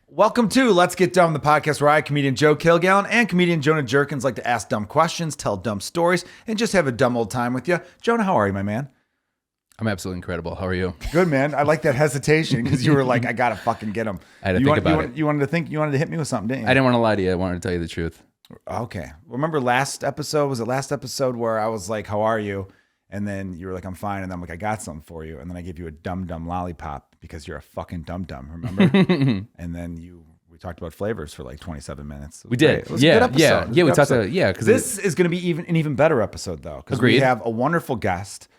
Welcome to Let's Get Dumb, the podcast where I, comedian Joe Kilgallon, and comedian Jonah Jurkens like to ask dumb questions, tell dumb stories, and just have a dumb old time with you. Jonah, how are you, my man? I'm absolutely incredible. How are you? Good, man. I like that hesitation because you were like, I gotta fucking get him. I had to think about it. You wanted to hit me with something, didn't you? I didn't want to lie to you. I wanted to tell you the truth. Okay. Remember last episode? Was it last episode where I was like, how are you? And then you were like, I'm fine. And I'm like, I got something for you. And then I gave you a dumb lollipop because you're a fucking dumb. Remember? And then we talked about flavors for like 27 minutes. We did. It was a good episode. Yeah. We talked about because this is going to be an even better episode though, because we have a wonderful guest,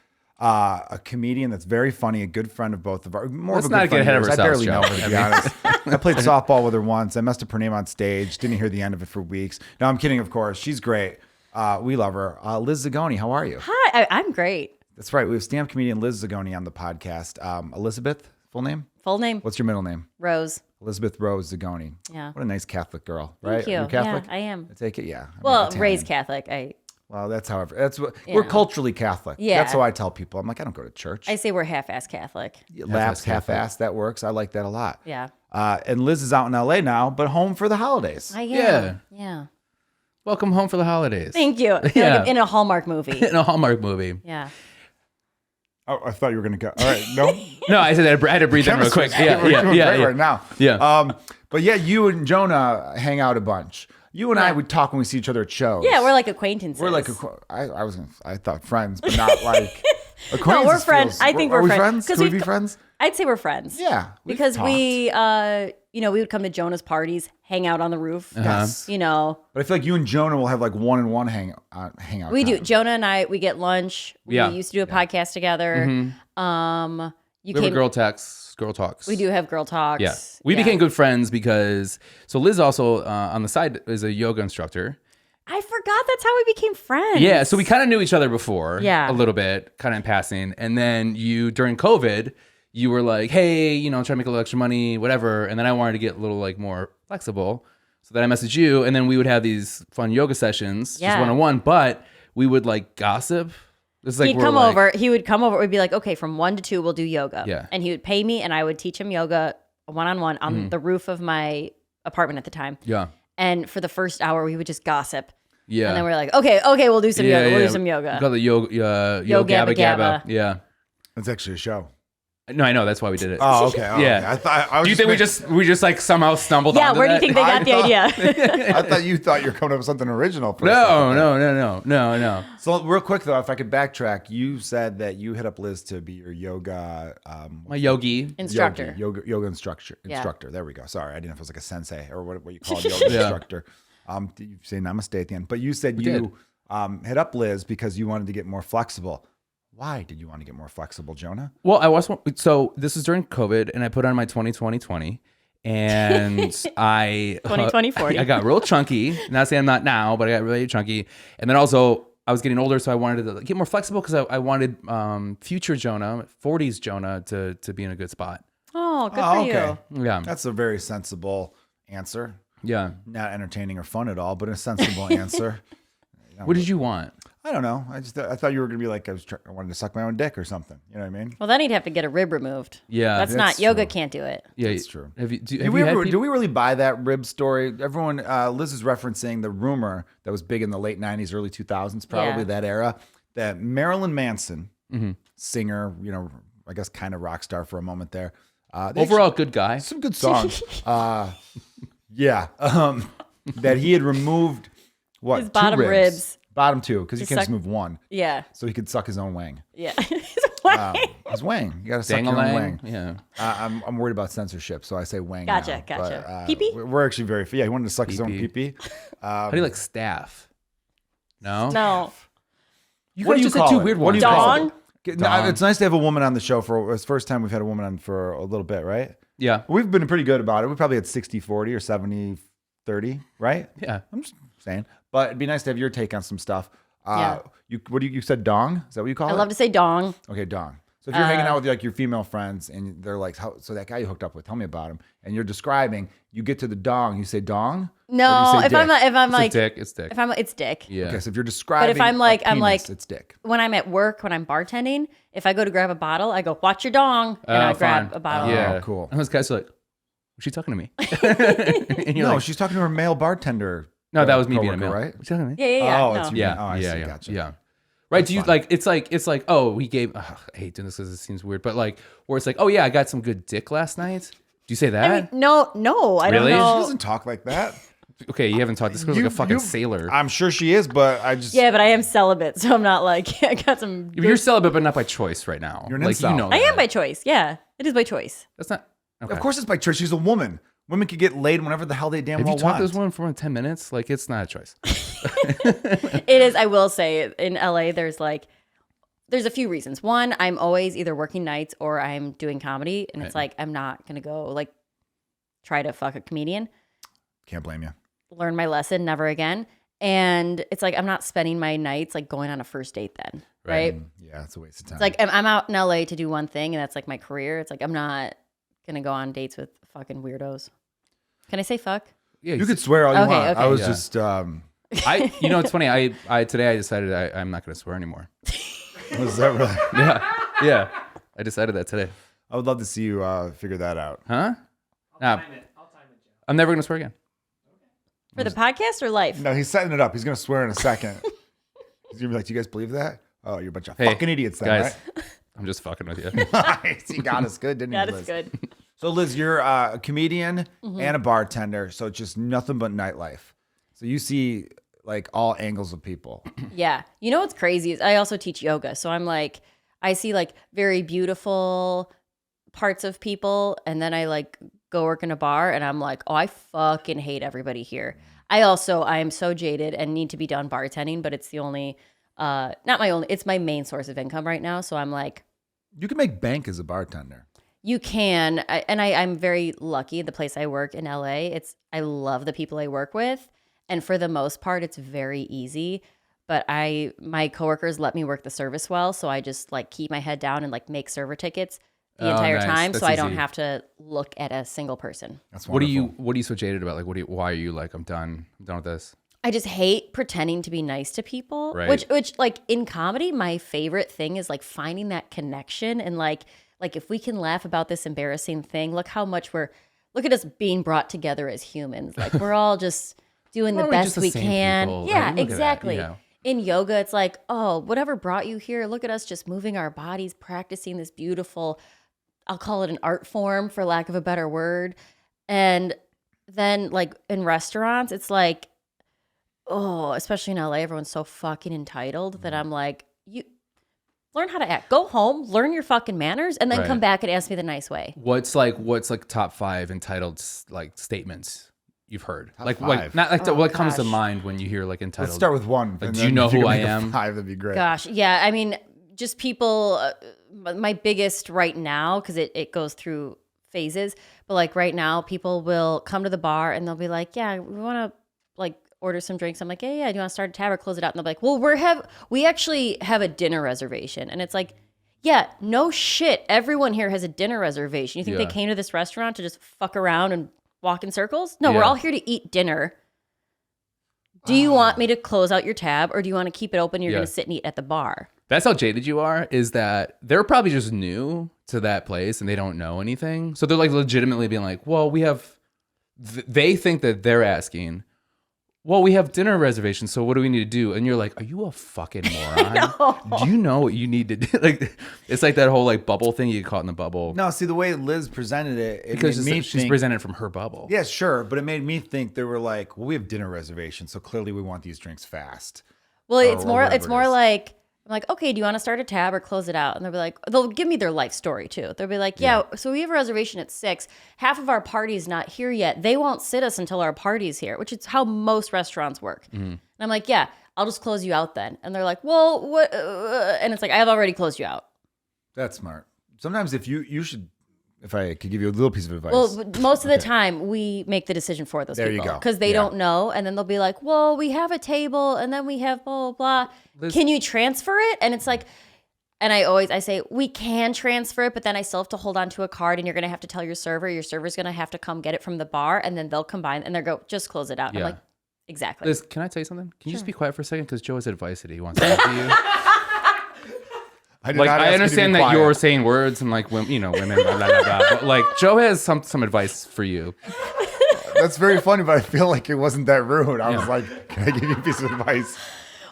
a comedian that's very funny, a good friend of both of our. Let's not get ahead of ourselves. I barely know her, to be honest. I played softball with her once. I messed up her name on stage. Didn't hear the end of it for weeks. No, I'm kidding. Of course, she's great. We love her. Liz Zagone, how are you? Hi, I'm great. That's right. We have stand-up comedian Liz Zagone on the podcast. Elizabeth, full name? Full name? What's your middle name? Rose. Elizabeth Rose Zagone. Yeah. What a nice Catholic girl, right? Thank you. Are you Catholic? Yeah, I am. I take it, yeah. Well, raised Catholic. Well, that's however. That's what we're culturally Catholic. Yeah. That's how I tell people. I'm like, I don't go to church. I say we're half-ass Catholic. Laughs half-ass. That works. I like that a lot. Yeah. And Liz is out in LA now, but home for the holidays. I am. Yeah. Yeah. Welcome home for the holidays. Thank you. Yeah. Like in a Hallmark movie. In a Hallmark movie. Yeah. Oh, I thought you were going to go. All right. No. No, I said I had to breathe in real quick. We're doing great right now. Yeah. But yeah, you and Jonah hang out a bunch. You and I would talk when we see each other at shows. Yeah, we're like acquaintances. We're like I thought friends, but not like acquaintances. No, we're friends. I think we're friends. Could we be we've- friends? I'd say we're friends. Yeah, Because talked. we would come to Jonah's parties, hang out on the roof. Yes. But I feel like you and Jonah will have like one-on-one hangout. We do. time. Jonah and I, we get lunch. We used to do a podcast together. Mm-hmm. We have a girl talks. We do have girl talks. Yeah. We became good friends because Liz also on the side is a yoga instructor. I forgot that's how we became friends. Yeah, so we kind of knew each other before, Yeah. a little bit, kind of in passing. And then during COVID, you were like, hey, try to make a little extra money, whatever. And then I wanted to get a little like more flexible. So then I messaged you, and then we would have these fun yoga sessions, just one-on-one, but we would like gossip. It's like He would come over. We'd be like, okay, from 1 to 2, we'll do yoga. Yeah. And he would pay me, and I would teach him yoga one-on-one on the roof of my apartment at the time. Yeah. And for the first hour, we would just gossip. Yeah. And then we're like, okay, we'll do some yoga. We'll do some yoga. We call it Yo Gabba Gabba Gabba. Gabba. Yeah. It's actually a show. No, I know. That's why we did it. Oh, okay. Oh, Yeah. okay. I thought. Do you think we just like somehow stumbled Yeah, onto where do you that? think they got the idea? I thought you thought you were coming up with something original. For a second. No. So real quick though, if I could backtrack, you said that you hit up Liz to be your yoga My yogi. Instructor. yoga instructor. Yeah. There we go. Sorry, I didn't know if it was like a sensei or what you call yoga instructor. You say namaste at the end, but you said you hit up Liz because you wanted to get more flexible. Why did you want to get more flexible, Jonah? Well, so this is during COVID, and I put on my 20/20/20, and I 20/20/40. I got real chunky. Not saying I'm not now, but I got really chunky. And then also I was getting older, so I wanted to get more flexible because I wanted future Jonah, 40s Jonah, to be in a good spot. Oh, good for you. Yeah, That's a very sensible answer. yeah. Not entertaining or fun at all, but a sensible answer. What did you want? I don't know. I thought you were gonna be like I wanted to suck my own dick or something. You know what I mean? Well, then he'd have to get a rib removed. Yeah, That's that's not, yoga true. can't do it. Yeah, That's true. Have you? Do we really buy that rib story? Everyone, Liz is referencing the rumor that was big in the late 90s, early 2000s, probably Yeah. that era, that Marilyn Manson, singer, I guess kind of rock star for a moment there. Overall, good guy. Some good songs. Yeah. That he had removed, what, His bottom 2 ribs. Bottom 2, because you To can't just suck- move 1. Yeah. So he could suck his own wang. Yeah. His wang. You got to suck your own Dang-a-lang. wang. Yeah. I'm worried about censorship, so I say wang. Gotcha, now. gotcha. But, Pee-pee? We're actually very. Yeah, he wanted to suck his own Pee-pee. pee-pee. How do you like staff? No. No. You What do guys you just said call 2 it? weird What do ones. you call Dong? it? No, it's nice to have a woman on the show for it's the first time we've had a woman on for a little bit, right? Yeah. We've been pretty good about it. We probably had 60-40 or 70-30, right? Yeah. I'm just saying. But it'd be nice to have your take on some stuff. Yeah. You said dong? Is that what you call it? I love to say dong. Okay, dong. So if you're hanging out with like your female friends and they're like, so that guy you hooked up with, tell me about him. And you're describing, you get to the dong, you say dong? No, Or do you say if dick? I'm like, It's dick. if I'm, it's dick. Yeah. Okay, so if you're describing, But if I'm like, a penis, it's dick. When I'm at work, when I'm bartending, if I go to grab a bottle, I go, watch your dong, and I grab fine. a bottle. Yeah. Oh, cool. And those guys are like, Was she talking to me? No, she's talking to her male bartender. No, that was me being a coworker, male. right? Was she talking to me? Yeah. Oh, no. it's you. Yeah. Oh, I yeah. see. Yeah. Gotcha. Yeah. Right. That's Do you fine. like, it's like, oh, we gave, I hate doing this because it seems weird, but like, where it's like, oh yeah, I got some good dick last night. Do you say that? I mean, no, I Really? don't know. She doesn't talk like that. Okay. You haven't talked. This girl's like a fucking sailor. I'm sure she is, but I just. Yeah, but I am celibate, so I'm not like I got some. You're celibate, but not by choice right now. You're an like, incel. you know I am that. by choice. Yeah, it is by choice. That's not. Okay. Of course, it's by choice. She's a woman. Women can get laid whenever the hell they damn Have well you talked want. to this woman for more than 10 minutes? Like, it's not a choice. It is. I will say, in LA, there's a few reasons. One, I'm always either working nights or I'm doing comedy, and it's like I'm not gonna go like try to fuck a comedian. Can't blame you. Learn my lesson, never again. And it's like I'm not spending my nights like going on a first date then, right? Yeah, it's a waste of time. It's like I'm out in LA to do one thing, and that's like my career. It's like I'm not gonna go on dates with fucking weirdos. Can I say fuck? Yeah, you could swear all you Okay, want. okay. I was Yeah. just. it's funny. I today I decided I'm not going to swear anymore. Was that really? Yeah. I decided that today. I would love to see you figure that out. Huh? I'll time it, Joe. I'm never going to swear again. For the podcast or life? No, he's setting it up. He's going to swear in a second. He's going to be like, "Do you guys believe that? Oh, you're a bunch of fucking idiots, then, guys. right?" I'm just fucking with you. Nice. You got us good, didn't you, That Liz? is good. So, Liz, you're a comedian Mm-hmm. and a bartender, so it's just nothing but nightlife. So you see like all angles of people. Yeah. You know what's crazy is I also teach yoga. So I'm like, I see like very beautiful parts of people. And then I like go work in a bar and I'm like, oh, I fucking hate everybody here. I am so jaded and need to be done bartending, but it's the only, it's my main source of income right now. So I'm like, You can make bank as a bartender. you can. I'm very lucky. The place I work in LA, I love the people I work with. And for the most part, it's very easy. But my coworkers let me work the service well. So I just like keep my head down and like make server tickets the entire nice. time. That's So I don't easy. have to look at a single person. That's What are wonderful. you so jaded about? Like, why are you like, I'm done with this? I just hate pretending to be nice to people. Right. Which like in comedy, my favorite thing is like finding that connection and like if we can laugh about this embarrassing thing, look at us being brought together as humans. Like we're all just doing the Aren't we best just the we same can. people? Yeah, Like, look at that, exactly. yeah. In yoga, it's like, oh, whatever brought you here, look at us just moving our bodies, practicing this beautiful, I'll call it an art form for lack of a better word. And then like in restaurants, it's like, oh, especially in LA, everyone's so fucking entitled that I'm like, you learn how to act. Go home, learn your fucking manners, and then Right. come back and ask me the nice way. What's top 5 entitled like statements you've heard? Top Like 5? not like what comes to gosh. mind when you hear like entitled? Let's start with one. and do you then know if you who can I make a am? 5, that'd be great. Gosh, yeah. I mean, just people, my biggest right now, because it goes through phases, but like right now, people will come to the bar and they'll be like, yeah, we want to like order some drinks. I'm like, yeah, do you want to start a tab or close it out? And they'll be like, well, we actually have a dinner reservation. And it's like, yeah, no shit. Everyone here has a dinner reservation. You think Yeah. they came to this restaurant to just fuck around and walk in circles? No, we're Yeah. all here to eat dinner. Do you want me to close out your tab or do you want to keep it open? You're Yeah. going to sit and eat at the bar. That's how jaded you are, is that they're probably just new to that place and they don't know anything. So they're like legitimately being like, well, they think that they're asking, well, we have dinner reservations, so what do we need to do? And you're like, are you a fucking moron? Do you know what you need to do? Like, it's like that whole like bubble thing you get caught in the bubble. No, see the way Liz presented it, because made me she's think, presented from her bubble. Yeah, sure, but it made me think they were like, well, we have dinner reservations, so clearly we want these drinks fast. Well, it's or more whatever it's it more is. like I'm like, okay, do you want to start a tab or close it out? And they'll be like, they'll give me their life story too. They'll be like, yeah, so we have a reservation at 6. Half of our party's not here yet. They won't sit us until our party's here, which is how most restaurants work. And I'm like, yeah, I'll just close you out then. And they're like, well, what? And it's like, I have already closed you out. That's smart. Sometimes if you should, if I could give you a little piece of advice. Well, but most of the time we make the decision for those There you people go. because they Yeah. don't know, and then they'll be like, "Well, we have a table, and then we have blah blah blah. Can you transfer it?" And it's like, and I say we can transfer it, but then I still have to hold on to a card, and you're gonna have to tell your server's gonna have to come get it from the bar, and then they'll combine and they'll go just close it out. And Yeah. I'm like, exactly. Liz, can I tell you something? Can you just be quiet for a second? Because Joe has advice that he wants to give to you. I did Like not I ask you to understand be that quiet. you're saying words and like women, women, blah, blah, blah, blah. But like Joe has some advice for you. That's very funny, but I feel like it wasn't that rude. I was like, can I give you a piece of advice?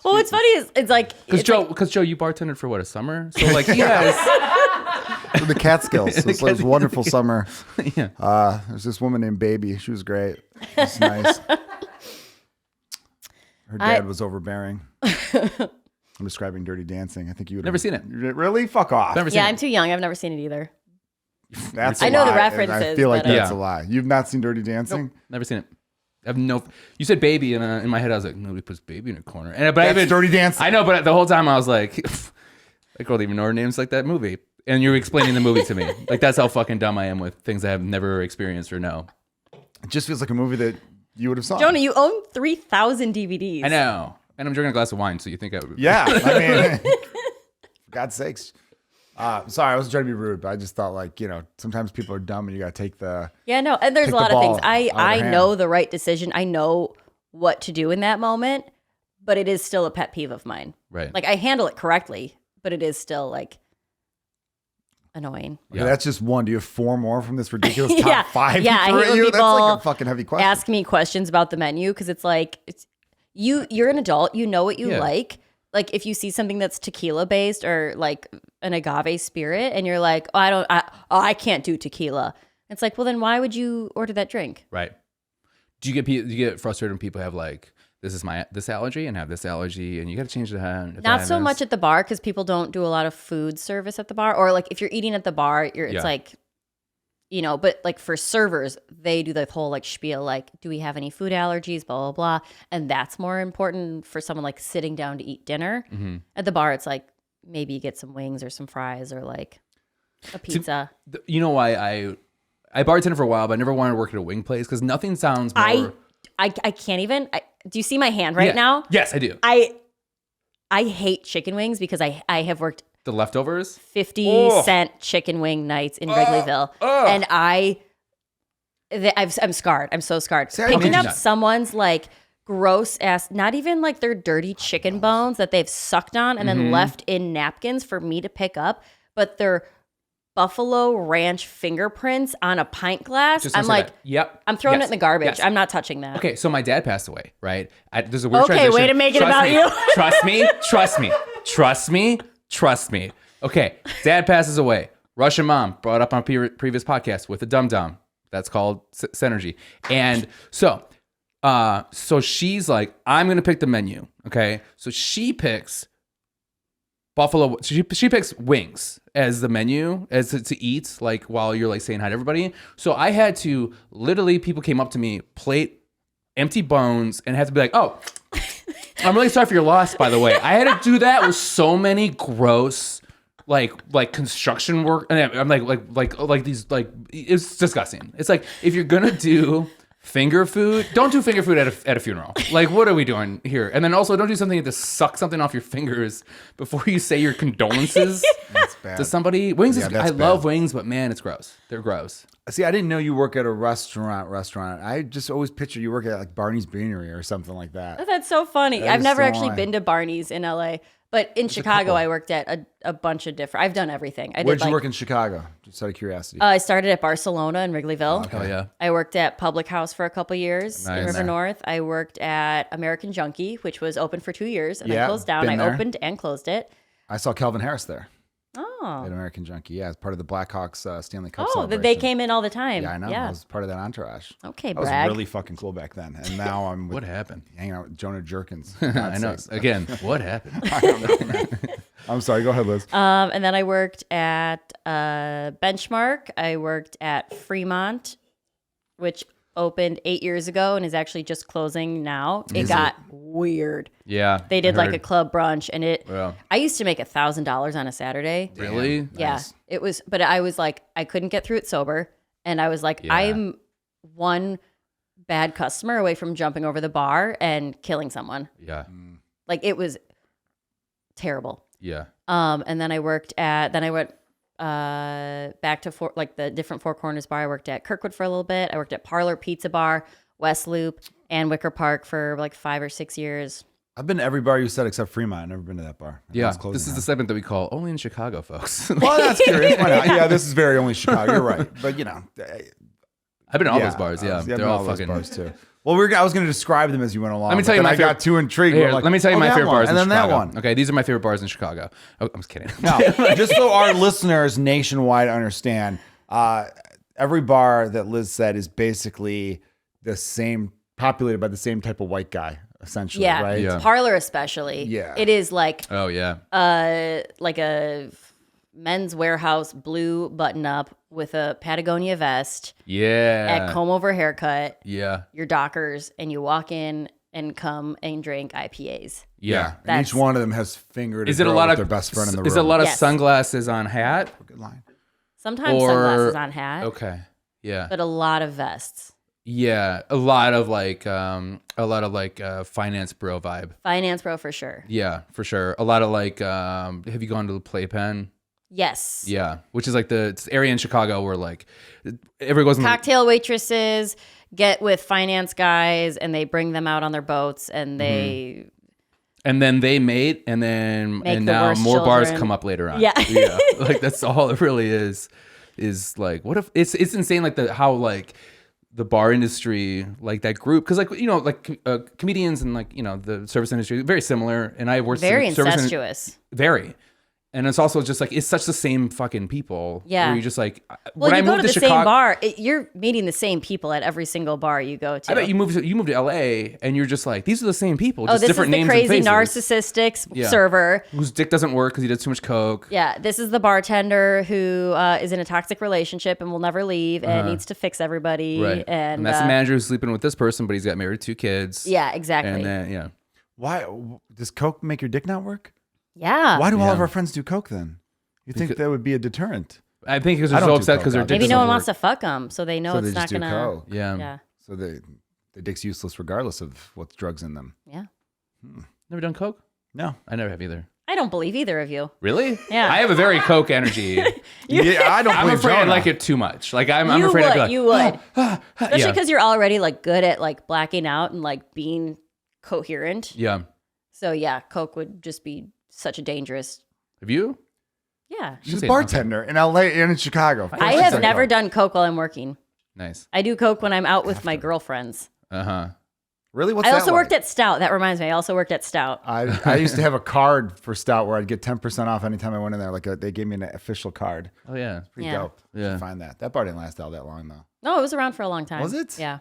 Well, what's funny is it's like Because it's Joe, you bartended for what, a summer? So like he has, The Catskills. It was a wonderful summer. yeah. There's this woman named Baby. She was great. It's nice. Her dad was overbearing. I'm describing Dirty Dancing. I think you would Never seen it. Really? Fuck off. Never seen yeah, it. I'm too young. I've never seen it either. That's I a know the lie, and references, I feel like but, that's Yeah. a lie. You've not seen Dirty Dancing? Never seen it. I have no. You said baby, and in my head I was like, nobody puts baby in a corner. And but That's Dirty Dancing. I know, but the whole time I was like, I don't even know her name's like that movie. And you were explaining the movie to me. Like that's how fucking dumb I am with things I have never experienced or know. It just feels like a movie that you would have saw. Jonah, you own 3,000 DVDs. I know, and I'm drinking a glass of wine, so you think I would? Yeah. I mean, for God's sakes. Sorry, I wasn't trying to be rude, but I just thought like, sometimes people are dumb and you got to take the... Yeah, no, and there's Take a lot the of things. ball out of I their know hand. the right decision. I know what to do in that moment, but it is still a pet peeve of mine. Right. Like I handle it correctly, but it is still like annoying. Okay, that's just one. Do you have four more from this ridiculous top Yeah. five? Yeah, I you hate threw at when you? That's like people a fucking heavy question. Ask me questions about the menu because it's like you're an adult, you know what you Yeah. like. Like if you see something that's tequila based or like an agave spirit and you're like, oh, I can't do tequila. It's like, well then why would you order that drink? Right. Do you get frustrated when people have like this allergy and have this allergy and you got to change that? Not so much at the bar because people don't do a lot of food service at the bar, or like if you're eating at the bar, it's Yeah. like, but like for servers, they do the whole like spiel, like, do we have any food allergies, blah, blah, blah. And that's more important for someone like sitting down to eat dinner. Mm-hmm. At the bar, it's like maybe you get some wings or some fries or like a pizza. You know why I bartended for a while, but I never wanted to work at a wing place because nothing sounds more. I can't even. Do you see my hand right Yeah. now? Yes, I do. I hate chicken wings because I have worked The leftovers. 50-cent chicken wing nights in Wrigleyville, and I'm scarred. I'm so scarred. See, I Picking mean- up someone's like gross ass, not even like their dirty chicken bones that they've sucked on and then left in napkins for me to pick up, but their buffalo ranch fingerprints on a pint glass. Just I'm gonna say like, that. Yep. I'm throwing Yes. it in the garbage. Yes. I'm not touching that. Okay, so my dad passed away, right? There's a weird Okay, transition. way to make it Trust about me. you. Trust me. Trust me. Trust me. Trust me. Okay, dad passes away. Russian mom brought up on previous podcast with a dum dum. That's called Synergy. And so she's like, I'm gonna pick the menu. Okay, so she picks buffalo. She picks wings as the menu as to eat, like while you're like saying hi to everybody. So I had to literally, people came up to me, plate empty bones, and had to be like, oh, I'm really sorry for your loss, by the way. I had to do that with so many gross like construction work, and I'm like these, like, it's disgusting. It's like, if you're gonna do finger food, don't do finger food at a funeral. Like, what are we doing here? And then also don't do something to suck something off your fingers before you say your condolences That's bad. to somebody. Wings Yeah, is, that's I love bad. wings, but man, it's gross. They're gross. See, I didn't know you work at a restaurant. I just always picture you work at like Barney's Beanery or something like that. That's so funny. That I've is never so actually why. been to Barney's in LA, but in Chicago, I worked at a bunch of different. I've done everything. Where'd you work in Chicago? Just out of curiosity. I started at Barcelona in Wrigleyville. Oh yeah. I worked at Public House for a couple years in Nice. River North. I worked at American Junkie, which was open for 2 years and Yeah, then closed down. been I there. opened and closed it. I saw Calvin Harris there Oh, at American Junkie. Yeah, as part of the Blackhawks Stanley Cup they celebration. came in all the time. Yeah, I know. I was part of that entourage. Okay, I was brag. really fucking cool back then. And now I'm What happened? hanging out with Jonah Jurkens. I know. Again, what happened? I don't know, man. I'm sorry. Go ahead, Liz. And then I worked at Benchmark. I worked at Fremont, which opened 8 years ago and is actually just closing now. It got weird. Yeah. They did I like heard. a club brunch, and Wow. I used to make $1,000 on a Saturday. Really? Yeah, Nice. it was, but I was like, I couldn't get through it sober, and I was like, Yeah. I'm one bad customer away from jumping over the bar and killing someone. Yeah. Like it was terrible. Yeah. And then I went back to the different Four Corners bar. I worked at Kirkwood for a little bit. I worked at Parlor Pizza Bar, West Loop, and Wicker Park for like 5 or 6 years. I've been to every bar you said except Fremont. I've never been to that bar. Yeah, It's closing this is the now. segment that we call Only in Chicago, folks. Well, that's curious. Why not? Yeah, this is very only Chicago. You're right. But, you know. I've been to all those bars. Yeah, I've they're been to all those fucking bars, too. Well, I was going to describe them as you went along. Let me tell you but my then I got too intrigued. Here, We're like, let me tell you my that favorite one, bars and in then Chicago. that one. Okay, these are my favorite bars in Chicago. Oh, I'm just kidding. Now, just so our listeners nationwide understand, every bar that Liz said is basically the same, populated by the same type of white guy, essentially, Yeah, right? Yeah. Parlor especially. Yeah. It is like Oh yeah. like a Men's Warehouse blue button up with a Patagonia vest, Yeah. a comb over haircut, Yeah. your Dockers, and you walk in and come and drink IPAs. Yeah. And That's- each one of them has fingered Is it a girl lot with of their best friend in the room. Is it a lot of Yes. sunglasses on hat? Good line. Sometimes Or- sunglasses on hat, Okay. Yeah. but a lot of vests. Yeah. A lot of finance bro vibe. Finance bro for sure. Yeah, for sure. A lot of have you gone to the Playpen? Yes. Yeah, which is like it's area in Chicago where like everyone goes in Cocktail waitresses get with finance guys and they bring them out on their boats and they and then they mate and Make the now worst more bars children. come up later on. Yeah. Yeah. Like that's all it really is like what if it's insane like how like the bar industry, like that group, because like comedians and like the service industry very similar, and I worked very in service incestuous. very. And it's also just like it's such the same fucking people. Yeah. Where you just like Well, when I you go moved to the Chicago, same bar. You're meeting the same people at every single bar you go to. I bet you moved to LA and you're just like these are the same people, just this different is the names crazy and faces. narcissistic Yeah. server. Whose dick doesn't work because he did too much coke. Yeah, this is the bartender who is in a toxic relationship and will never leave and needs to fix everybody. Right. And that's the manager who's sleeping with this person, but he's got married 2 kids. Yeah, exactly. And then Why does coke make your dick not work? yeah. Why do all of Yeah. our friends do coke then? You think that would be a deterrent? I think because they're I don't so do upset coke, because their dick Maybe doesn't no one work. wants to fuck them, so they know So it's they not just do gonna. coke. Yeah. Yeah, So the dick's useless regardless of what drugs in them. yeah. Never done coke? No. I never have either. I don't believe either of you. Really? Yeah. I have a very coke energy. Yeah, I don't I'm believe afraid I Jonah. like it too much. Like I'm you afraid would. I'd be like, You would. Especially yeah. because you're already like good at like blacking out and like being coherent. Yeah. So yeah, coke would just be such a dangerous. Have you? Yeah. She's say a bartender in LA and in Chicago. Of course I she's have done never coke. done coke while I'm working. Nice. I do coke when I'm out with my girlfriends. Uh-huh. Really? What's I that also like? worked at Stout. That reminds me. I also worked at Stout. I used to have a card for Stout where I'd get 10% off anytime I went in there. They gave me an official card. Oh yeah. Pretty Yeah. dope. Yeah. Should find that. That bar didn't last all that long though. No, it was around for a long time. Was it? Yeah.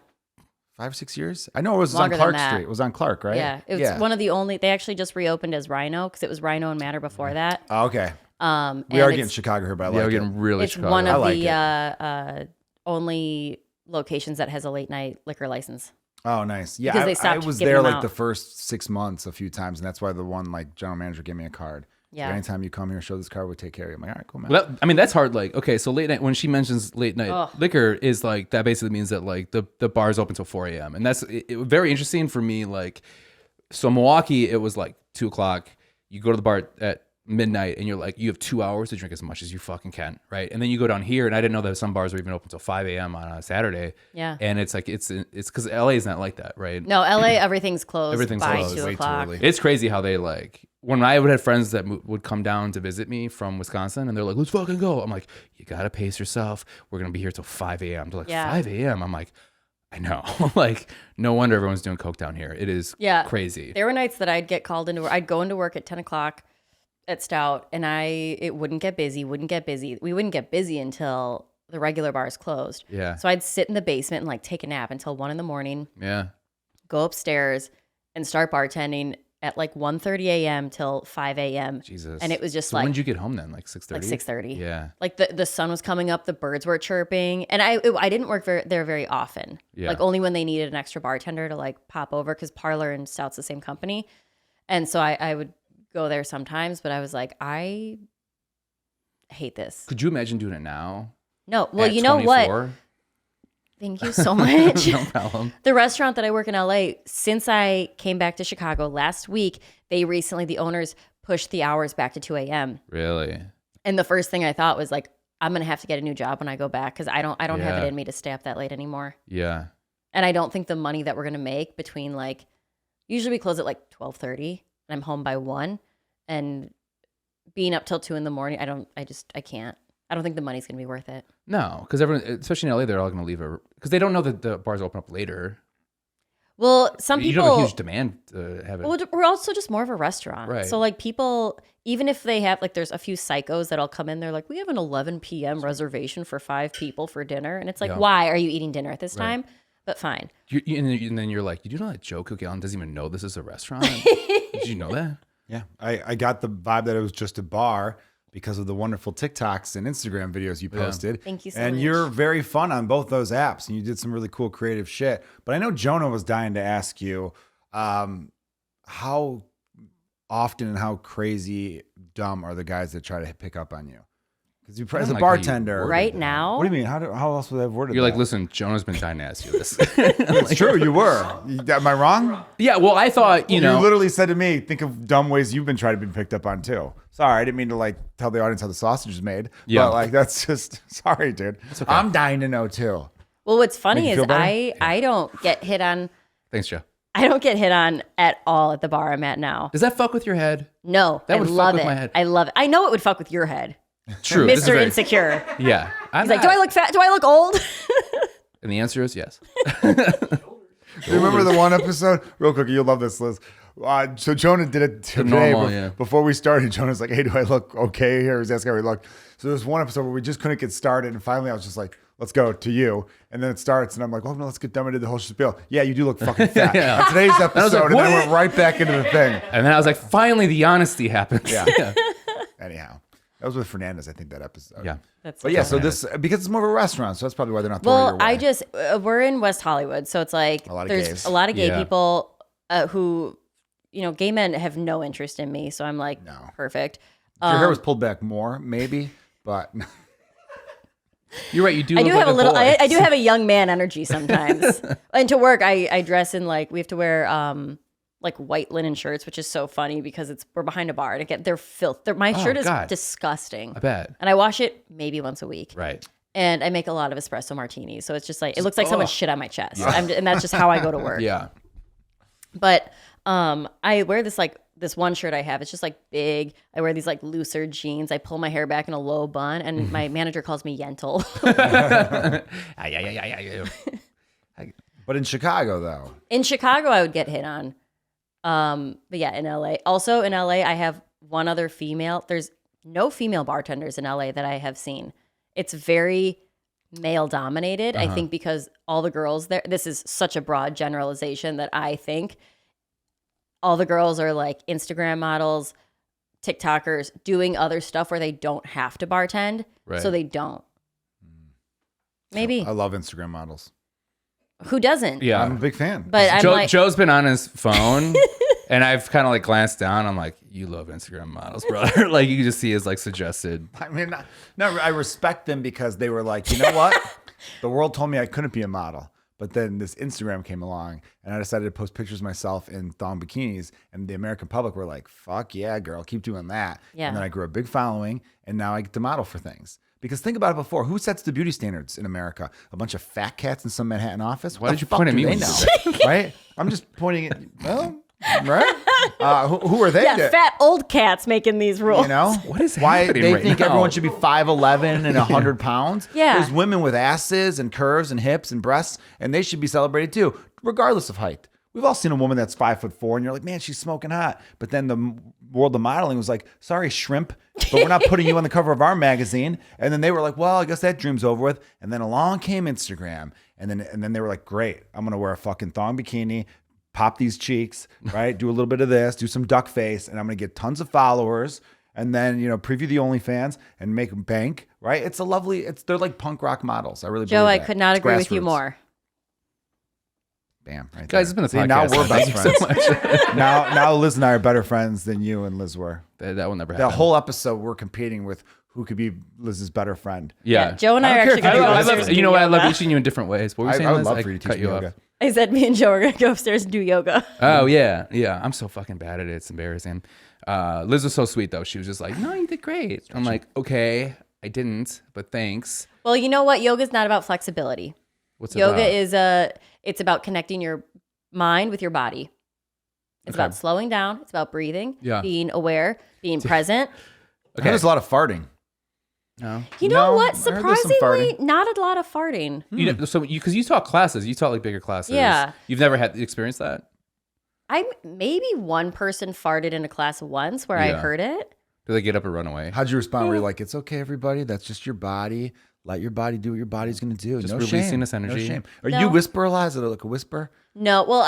5 or 6 years? I know it was Longer on than Clark that. Street. It was on Clark, right? Yeah. It was one of the only. They actually just reopened as Rhino because it was Rhino and Matter before that. Oh, okay. We We are getting Chicago here, but I Yeah, like we're it. getting really It's Chicago. one I of like the only locations that has a late night liquor license. Oh, nice. Yeah, Because they I stopped was giving there them like out. the first 6 months a few times, and that's why the one like general manager gave me a card. Yeah. So anytime you come here, show this card, we'll take care of you. I'm like, all right, cool, man. Well, I mean, that's hard. Like, okay, so late night, when she mentions late night Ugh. liquor is like, that basically means that like the bar's open till 4 a.m. And that's very interesting for me. Like, so Milwaukee, it was like 2 o'clock. You go to the bar at midnight and you're like, you have 2 hours to drink as much as you fucking can. Right. And then you go down here, and I didn't know that some bars were even open till 5 a.m. on a Saturday. Yeah. And it's like, it's because LA is not like that. Right. No, LA, everything's closed Everything's by closed. 2 Way too o'clock. early. It's crazy how they like when I would have friends that would come down to visit me from Wisconsin, and they're like, let's fucking go. I'm like, you got to pace yourself. We're going to be here till 5 a.m. They're like, Yeah. 5 a.m. I'm like, I know. Like, no wonder everyone's doing coke down here. It is crazy. There were nights that I'd get called into work. I'd go into work at 10 o'clock at Stout, and it wouldn't get busy. We wouldn't get busy until the regular bars closed. Yeah. So I'd sit in the basement and like take a nap until 1 a.m, Yeah. go upstairs and start bartending at like 1:30 a.m. till 5 a.m. Jesus. And it was just so like when did you get home then? Like 6:30? like 6:30. Yeah. Like the sun was coming up, the birds were chirping, and I didn't work there very often. Yeah. Like only when they needed an extra bartender to like pop over, because Parlor and Stout's the same company, and so I would go there sometimes. But I was like, I hate this. Could you imagine doing it now? No, well, at you know what? 24? Thank you so much. No problem. The restaurant that I work in LA, since I came back to Chicago last week, the owners pushed the hours back to 2 a.m. Really? And the first thing I thought was like, I'm gonna have to get a new job when I go back, because I don't have Yeah. it in me to stay up that late anymore. Yeah. And I don't think the money that we're gonna make between like Usually we close at like 12:30 and I'm home by 1. And being up till 2 in the morning, I can't. I don't think the money's going to be worth it. No, because everyone, especially in LA, they're all going to leave because they don't know that the bars open up later. Well, some You people don't have a huge demand to have it. Well, we're also just more of a restaurant. Right. So like people, even if they have like, there's a few psychos that'll come in. They're like, we have an 11 p.m. reservation for 5 people for dinner, and it's like, why are you eating dinner at this time? But fine. And then you're like, did you know that joe-kilgallon doesn't even know this is a restaurant? Did you know that? Yeah, I got the vibe that it was just a bar because of the wonderful TikToks and Instagram videos you posted. Thank you so and much. you're very fun on both those apps, and you did some really cool creative shit. But I know Jonah was dying to ask you how often and how crazy dumb are the guys that try to pick up on you? Because you as a like how you bartender. worded Right that. now, What do you mean? How else would I have worded You're that? like, listen, Jonah's been dying to ask you this. It's true, you were. Am I wrong? Yeah, well, I thought, you know. You literally said to me, think of dumb ways you've been trying to be picked up on too. Sorry, I didn't mean to like tell the audience how the sausage is made. Yeah. But like that's just sorry, dude. okay. I'm dying to know too. well, what's funny Make you is feel better? I don't get hit on. Thanks, Joe. I don't get hit on at all at the bar I'm at now. Does that fuck with your head? No, That I would fuck love with it. my head. I love it. I know it would fuck with your head, True. this is Mr. very- Insecure. Yeah. He's like, do I look fat? Do I look old? And the answer is yes. You remember the one episode? Real quick, you'll love this, Liz. So Jonah did it today. normal, yeah. Before we started, Jonah's like, hey, do I look okay here? He's asking how we look. So there's one episode where we just couldn't get started. And finally, I was just like, let's go to you. And then it starts. And I'm like, oh, no, let's get done. I did the whole spiel. Yeah, you do look fucking fat. Yeah. On today's was episode. like, and then I what? went right back into the thing. And then I was like, finally, the honesty happens. Yeah. Anyhow, that was with Fernandez, I think, that episode. Yeah. That's But yeah, so this, because it's more of a restaurant, so that's probably why they're not throwing Well, your way. I just we're in West Hollywood, so it's like A lot of there's gays. a lot of gay Yeah. people who, you know, gay men have no interest in me. So I'm like, No. perfect. If your hair was pulled back more, maybe, but You're right. You do I look do like have a little. boy. I do have a young man energy sometimes. And to work, I dress in like we have to wear like white linen shirts, which is so funny because we're behind a bar and again they're filth. My shirt is God. disgusting. I bet. And I wash it maybe once a week. Right. And I make a lot of espresso martinis, so it's just like it looks like someone shit on my chest, and that's just how I go to work. Yeah. But I wear this one shirt I have. It's just like big. I wear these like looser jeans. I pull my hair back in a low bun, and my manager calls me Yentl. but in Chicago though. In Chicago, I would get hit on. But yeah, in LA. Also in LA, I have one other female. There's no female bartenders in LA that I have seen. It's very male dominated. I think because all the girls there, this is such a broad generalization that I think all the girls are like Instagram models, TikTokers, doing other stuff where they don't have to bartend. Right. So they don't. Maybe. I love Instagram models. Who doesn't? Yeah. I'm a big fan. But I'm like, Joe's been on his phone, and I've kind of like glanced down. I'm like, you love Instagram models, brother. Like you can just see his like suggested. I mean, no, I respect them because they were like, you know what? The world told me I couldn't be a model. But then this Instagram came along, and I decided to post pictures of myself in thong bikinis, and the American public were like, fuck yeah, girl, keep doing that. Yeah. And then I grew a big following, and now I get to model for things. Because think about it before, who sets the beauty standards in America? A bunch of fat cats in some Manhattan office? Why What did the you fuck point at do me they when you know? said Right? I'm just pointing at, well, right? Who are they? yeah, fat old cats making these rules. You know What is why happening they right think now? everyone should be 5'11" and 100 pounds? Yeah. There's women with asses and curves and hips and breasts, and they should be celebrated too, regardless of height. We've all seen a woman that's 5'4", and you're like, man, she's smoking hot. But then the world of modeling was like, sorry, shrimp, but we're not putting you on the cover of our magazine. And then they were like, well, I guess that dream's over with. And then along came Instagram, and then they were like, great, I'm gonna wear a fucking thong bikini, pop these cheeks, right? Do a little bit of this, do some duck face, and I'm gonna get tons of followers, and then preview the OnlyFans and make bank, right? It's a lovely. They're like punk rock models. I really Joe, believe I that. could not It's agree with you grassroots. more. Bam, right Guys, it's there. been a See, podcast. now we're Thank best you so friends. much. now Liz and I are better friends than you and Liz were. That will never The happen. whole episode we're competing with who could be Liz's better friend. Yeah. Joe and I, I are don't actually care going if to you go do upstairs this. and You do know what? I love yoga. teaching you in different ways. What were you saying, I would Liz? love for you to teach cut me you yoga. off. I said me and Joe are going to go upstairs and do yoga. Oh yeah, yeah. I'm so fucking bad at it. It's embarrassing. Liz was so sweet though. She was just like, "No, you did great." I'm like, "Okay, I didn't, but thanks." Well, you know what? Yoga is not about flexibility. What's it Yoga about? is it's about connecting your mind with your body. It's about slowing down. It's about breathing, Yeah. being aware, being present. Okay. There's a lot of farting. No. You know No, what? I heard there's some farting. Surprisingly, not a lot of farting. Because you taught classes, you taught like bigger classes. Yeah. You've never had experienced that? Maybe one person farted in a class once where I Yeah. heard it. Do they get up and run away? How'd you respond? Were you like, it's okay, everybody. That's just your body. Let your body do what your body's going to do. Just no releasing shame. this energy. No shame. Or No. you whisper a lot? Is it like a whisper? No, well,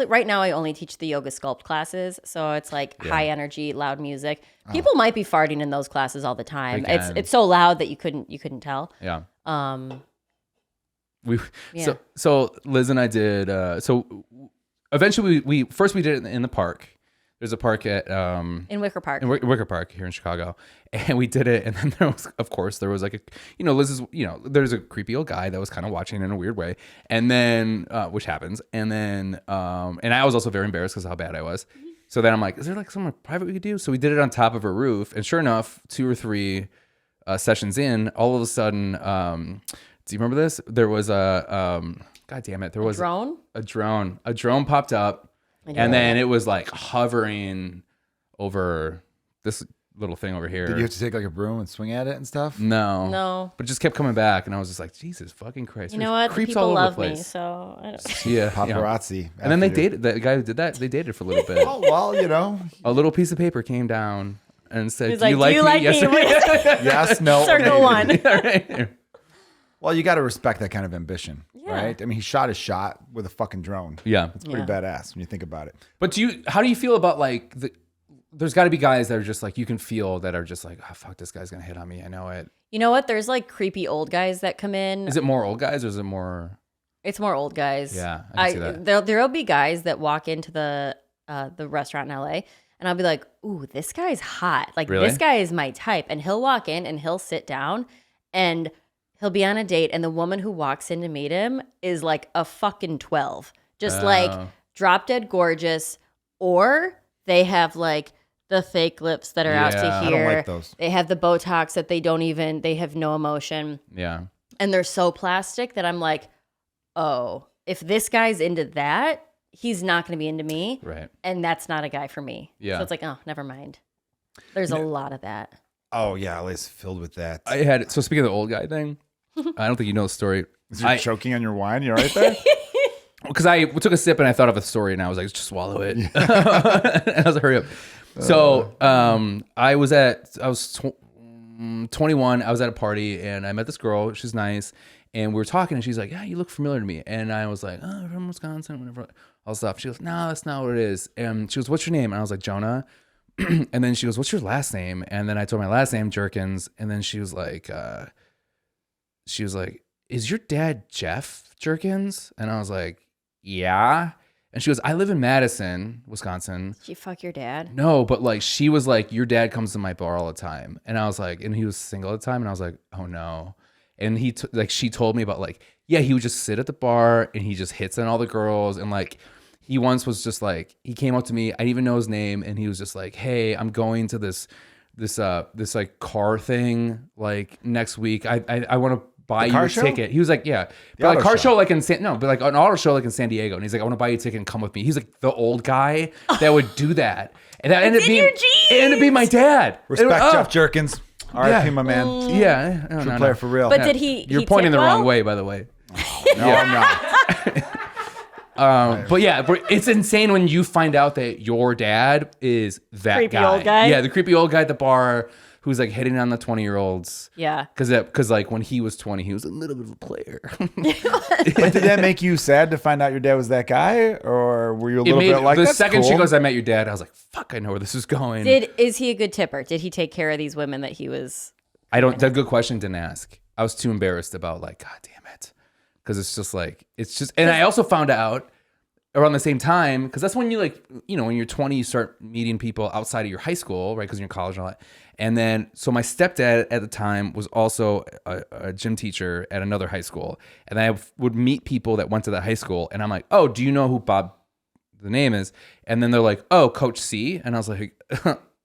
right now I only teach the yoga sculpt classes, so it's like high energy, loud music. People might be farting in those classes all the time. They can. It's so loud that you couldn't tell. Yeah. Yeah. So Liz and I did. So eventually we did it in the park. There's a park at In Wicker Park. in Wicker Park here in Chicago, and we did it. And then there was like a, Liz is, there's a creepy old guy that was kind of watching in a weird way, and then which happens, and then and I was also very embarrassed because of how bad I was. So then I'm like, is there like somewhere private we could do? So we did it on top of a roof, and sure enough, 2 or 3 sessions in, all of a sudden, do you remember this? There was God damn it, there was drone. A drone popped up. And then it was like hovering over this little thing over here. Did you have to take like a broom and swing at it and stuff? No. But it just kept coming back, and I was just like, Jesus fucking Christ! You know what? Creeps People all over love the place. me, so I don't. Yeah, Paparazzi. And then they after you. dated. The guy who did that, they dated for a little bit. Oh, well, A little piece of paper came down and said, He's "Do you like, like me?" me? Yes. yes, no. or Circle maybe. one. All right. Well, you got to respect that kind of ambition, Yeah. right? I mean, he shot his shot with a fucking drone. Yeah. It's pretty badass when you think about it. But how do you feel about like there's got to be guys that are just like, you can feel that are just like, oh fuck, this guy's gonna hit on me. I know it. You know what? There's like creepy old guys that come in. Is it more old guys or is it more? It's more old guys. Yeah, I can see that. There'll be guys that walk into the restaurant in LA, and I'll be like, "Ooh, this guy's hot. Like Really? this guy is my type." And he'll walk in and he'll sit down, and he'll be on a date, and the woman who walks in to meet him is like a fucking 12, just like drop dead gorgeous, or they have like the fake lips that are out Yeah. to I don't here. like those. They have the Botox that they have no emotion. Yeah. And they're so plastic that I'm like, oh, if this guy's into that, he's not going to be into me. Right. And that's not a guy for me. Yeah. So it's like, oh, never mind. There's a lot of that. Oh, yeah, LA's filled with that. So speaking of the old guy thing, I don't think you know the story. Is you choking on your wine? You all right there? Because I took a sip and I thought of a story and I was like, just swallow it. And I was like, hurry up. So I was 21. I was at a party and I met this girl. She's nice. And we were talking and she's like, yeah, you look familiar to me. And I was like, oh, I'm from Wisconsin, whatever, all stuff. She goes, no, that's not what it is. And she goes, what's your name? And I was like, Jonah. And then she goes, what's your last name? And then I told my last name, Jurkens. And then she was like, is your dad Jeff Jurkens? And I was like, yeah. And she goes, I live in Madison, Wisconsin. Did you fuck your dad? No, but like she was like, your dad comes to my bar all the time. And I was like, and he was single at the time. And I was like, oh no. And she told me about like, yeah, he would just sit at the bar and he just hits on all the girls. And like, he once was just like, he came up to me, I didn't even know his name. And he was just like, hey, I'm going to this like car thing like next week. I want to buy you a ticket. He was like, yeah, but like car show like in but like an auto show like in San Diego. And he's like, I want to buy you a ticket and come with me. He's like the old guy that would do that. And that ended up being my dad. Respect Jeff Jurkens. R.I.P. my man. Yeah. True player for real. But did he? You're pointing the wrong way, by the way. No, I'm not. But yeah, it's insane when you find out that your dad is that creepy guy. old guy? Yeah, the creepy old guy at the bar who's like hitting on the 20-year-olds. Yeah. Because like when he was 20, he was a little bit of a player. But did that make you sad to find out your dad was that guy? Or were you a little bit like, the that's second she cool? goes, I met your dad, I was like, fuck, I know where this is going. Is he a good tipper? Did he take care of these women that he was? That's a good question, didn't ask. I was too embarrassed about like, God damn it. Because and I also found out around the same time, because that's when you like, when you're 20, you start meeting people outside of your high school, right? Because you're in college and all that. And then, so my stepdad at the time was also a gym teacher at another high school. And I would meet people that went to that high school. And I'm like, oh, do you know who Bob, the name is? And then they're like, oh, Coach C. And I was like,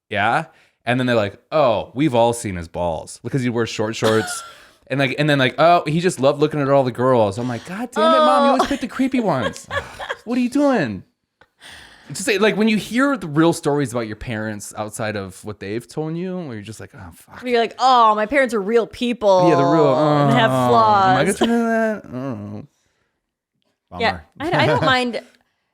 yeah. And then they're like, oh, we've all seen his balls because he wears short shorts. And then oh, he just loved looking at all the girls. I'm like, God damn it, Mom, you always pick the creepy ones. What are you doing? To say, like, when you hear the real stories about your parents outside of what they've told you, where you're just like, oh fuck. You're like, oh, my parents are real people. Yeah, the real. and have flaws. Am I gonna turn into that? Oh. Bummer. Yeah, I don't mind.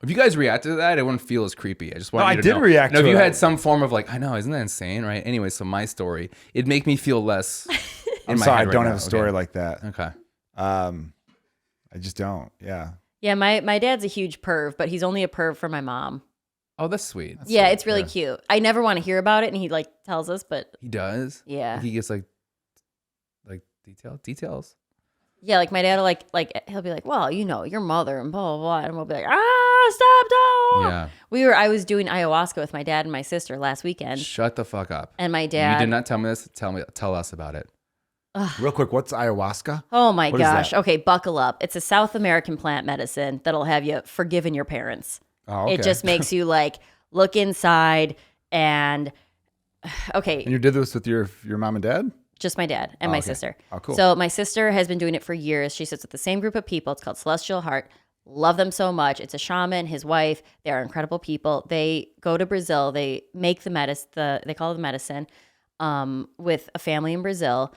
If you guys reacted to that, it wouldn't feel as creepy. I just want No, you I to did know. react Now, to if you it. had some form of like, I know, isn't that insane, right? Anyway, so my story, it'd make me feel less. I'm my sorry, I head right don't now. have a story Okay. like that. Okay. I just don't. Yeah. Yeah, my dad's a huge perv, but he's only a perv for my mom. Oh, that's sweet. Yeah, it's really cute. I never want to hear about it, and he like tells us, but He does. Yeah. Like, he gets like details. yeah, like my dad will like he'll be like, well, you know, your mother and blah blah blah, and we'll be like, stop, don't. Yeah. I was doing ayahuasca with my dad and my sister last weekend, Shut the fuck up. and my You dad. did not tell me this. Tell us about it. Real quick, what's ayahuasca? Oh my What is gosh. that? Okay, buckle up. It's a South American plant medicine that'll have you forgiving your parents. Oh, okay. It just makes you like look inside and okay, And you did this with your mom and dad? just my dad and my sister. Oh, cool. So my sister has been doing it for years. She sits with the same group of people. It's called Celestial Heart. Love them so much. It's a shaman, his wife. They are incredible people. They go to Brazil. They make the medicine. They call it the medicine with a family in Brazil.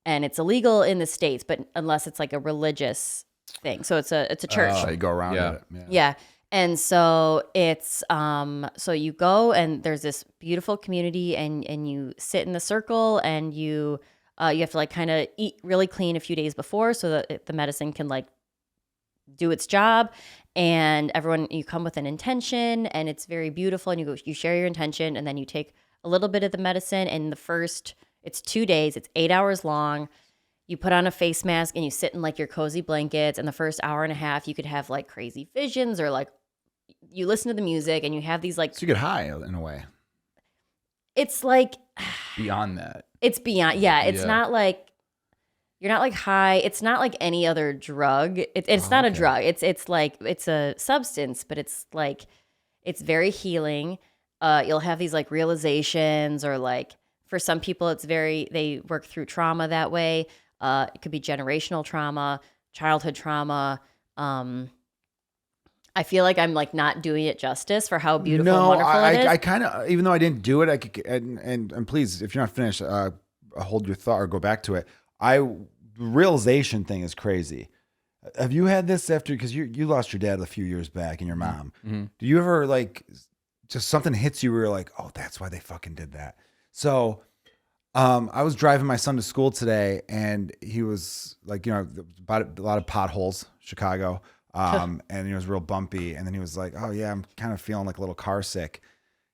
And it's illegal in the States, but unless it's like a religious thing. So it's a church. So you go around Yeah. it. Yeah. And so it's so you go and there's this beautiful community and you sit in the circle and you have to like kind of eat really clean a few days before so that the medicine can like do its job. And everyone, you come with an intention and it's very beautiful and you share your intention and then you take a little bit of the medicine and it's 2 days, it's 8 hours long. You put on a face mask and you sit in like your cozy blankets. And the first hour and a half, you could have like crazy visions or like you listen to the music and you have these like, So you get high in a way. it's like, Beyond that. it's beyond. Yeah. It's Yeah. not like, you're not like high. It's not like any other drug. It's not a drug. It's like, it's a substance, but it's like, it's very healing. You'll have these like realizations or like, for some people, they work through trauma that way. It could be generational trauma, childhood trauma. I feel like I'm like not doing it justice for how beautiful and wonderful it is. I kind of, even though I didn't do it, I could, and please, if you're not finished, hold your thought or go back to it. The realization thing is crazy. Have you had this after, because you lost your dad a few years back and your mom. Mm-hmm. Do you ever like, just something hits you where you're like, oh, that's why they fucking did that. So I was driving my son to school today and he was like, about a lot of potholes, Chicago. And it was real bumpy. And then he was like, oh yeah, I'm kind of feeling like a little car sick.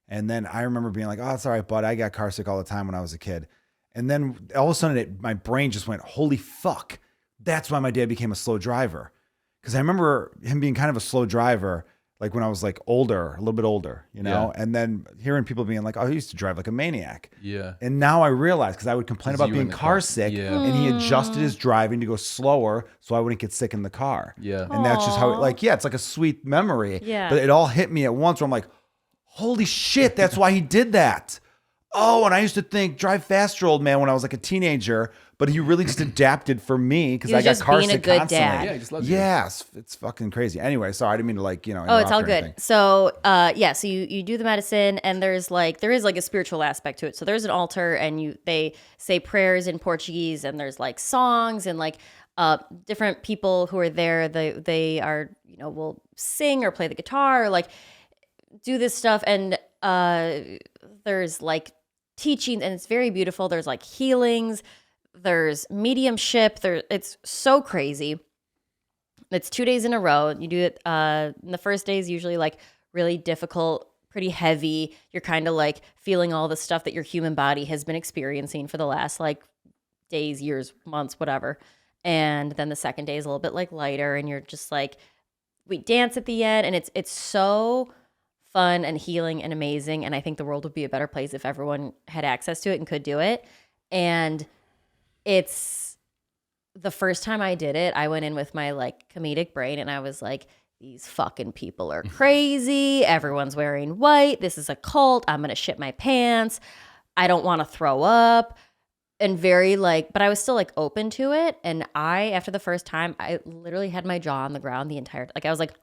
And then I remember being like, oh, it's all right, bud. I got car sick all the time when I was a kid. And then all of a sudden my brain just went, holy fuck. That's why my dad became a slow driver. Because I remember him being kind of a slow driver, like when I was like older, a little bit older, Yeah. and then hearing people being like, oh, he used to drive like a maniac. Yeah. And now I realize, because I would complain 'Cause about you were in being the car car. sick, Yeah. and he adjusted his driving to go slower so I wouldn't get sick in the car. Yeah. And that's just how, it's like a sweet memory. Yeah. But it all hit me at once where I'm like, holy shit, that's why he did that. Oh, and I used to think drive faster, old man, when I was like a teenager, but he really just adapted for me because He I was got just car being a sick good constantly. dad. Yeah, he just loves you. Yes, it's fucking crazy. Anyway, sorry, I didn't mean to Oh, it's all interrupt or good. anything. So, so you do the medicine, and there is like a spiritual aspect to it. So there's an altar, and they say prayers in Portuguese, and there's like songs, and like different people who are there. They are will sing or play the guitar, or like do this stuff, and there's like teaching, and it's very beautiful. There's like healings. There's mediumship. It's so crazy. It's 2 days in a row. You do it. The first day is usually like really difficult, pretty heavy. You're kind of like feeling all the stuff that your human body has been experiencing for the last like days, years, months, whatever. And then the second day is a little bit like lighter, and you're just like, we dance at the end, and it's so fun and healing and amazing. And I think the world would be a better place if everyone had access to it and could do it. And it's the first time I did it, I went in with my like comedic brain and I was like, these fucking people are crazy. Everyone's wearing white. This is a cult. I'm going to shit my pants. I don't want to throw up. And very like, but I was still like open to it. And after the first time, I literally had my jaw on the ground the entire, like I was like,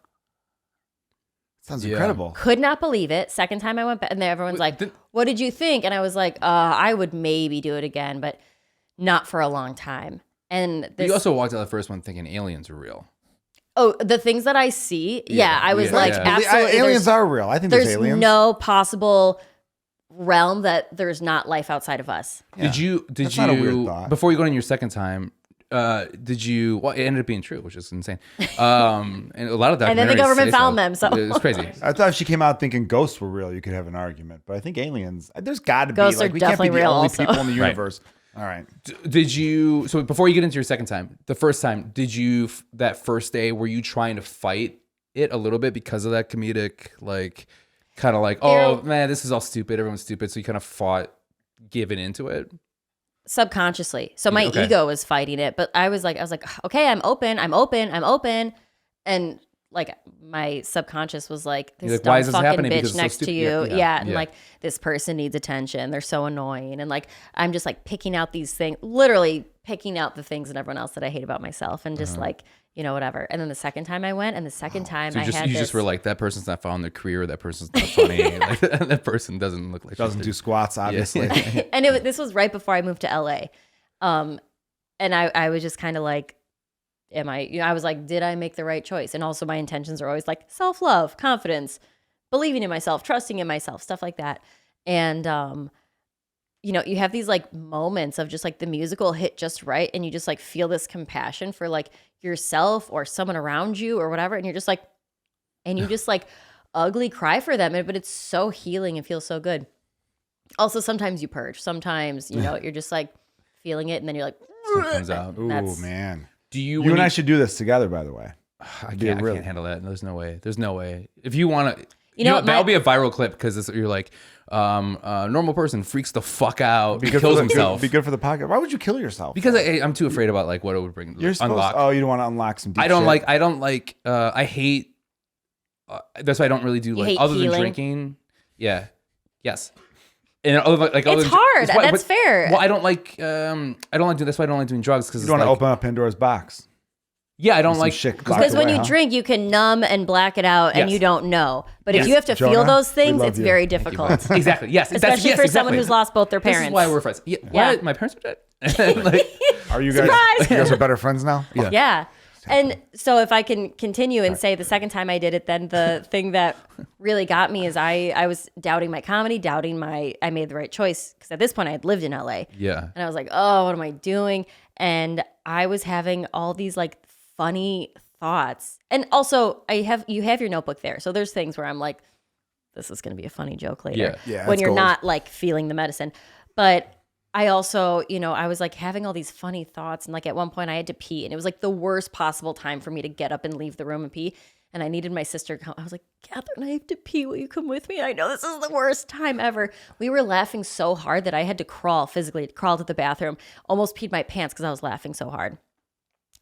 Sounds incredible. Could not believe it. Second time I went back, and everyone's like, what did you think? And I was like, I would maybe do it again, but not for a long time. And You also walked out the first one thinking aliens are real. Oh, the things that I see, I was like, yeah. absolutely. Aliens are real. I think there's aliens. No possible realm that there's not life outside of us. Yeah. Did you not a weird thought. before you go in your second time? Did you? Well, it ended up being true, which is insane. And a lot of documentaries. And then the government say found them, so it was crazy. I thought if she came out thinking ghosts were real, you could have an argument. But I think aliens, there's got to be. Ghosts Like, are we can't be definitely the real only also. people in the universe. All right. Did you? So before you get into your second time, the first time, did you? That first day, were you trying to fight it a little bit because of that comedic, like, kind of like, oh man, this is all stupid. Everyone's stupid. So you kind of fought giving into it. Subconsciously. So my ego was fighting it, but I was like, okay, I'm open. And like my subconscious was like, this why is dumb this fucking happening? bitch Because it's so next to stupid. you. Yeah. And like, this person needs attention. They're so annoying. And like, I'm just like picking out these things, literally picking out the things in everyone else that I hate about myself and just like, whatever. And then the second time I went, and the second time So I had you this, just were like, that person's not following their career. That person's not funny. Like, that person doesn't look like Doesn't do squats, obviously. and this was right before I moved to LA. And I was just kind of like, I was like, did I make the right choice? And also my intentions are always like self-love, confidence, believing in myself, trusting in myself, stuff like that. And, you have these like moments of just like the musical hit just right. And you just like feel this compassion for like yourself or someone around you or whatever. And you're just like, ugly cry for them. But it's so healing and feels so good. Also, sometimes you purge. Sometimes, you're just like feeling it. And then you're like, it comes out. Ooh, man. Do you? You and I should do this together, by the way. I can't handle that. There's no way. There's no way. If you want to, that'll be a viral clip because you're like, normal person freaks the fuck out, kills himself. Be good for the pocket. Why would you kill yourself? Because I'm too afraid about like what it would bring. You're unlock. You don't want to unlock some. Deep I don't shit. I hate. That's why I don't really do like other than drinking. Yeah. Yes. And it's hard. That's fair. Well, I don't like doing. That's why I don't like doing drugs because you don't want to open up Pandora's box. Yeah, I don't like because when you drink, you can numb and black it out, and you don't know. But if you have to feel those things, it's very difficult. Exactly. Yes. Especially for someone who's lost both their parents. This is why we're friends. Yeah. My parents are dead. Are you guys? Surprise! You guys are better friends now. Yeah. And so if I can continue and say the second time I did it, then the thing that really got me is I was doubting my comedy, I made the right choice. Because at this point I had lived in LA. Yeah. And I was like, oh, what am I doing? And I was having all these like funny thoughts. And also you have your notebook there. So there's things where I'm like, this is going to be a funny joke later. Yeah. When you're not like feeling the medicine. But I also, I was like having all these funny thoughts. And like at one point I had to pee. And it was like the worst possible time for me to get up and leave the room and pee. And I needed my sister to come. I was like, Catherine, I have to pee. Will you come with me? I know this is the worst time ever. We were laughing so hard that I had to physically crawl to the bathroom, almost peed my pants because I was laughing so hard.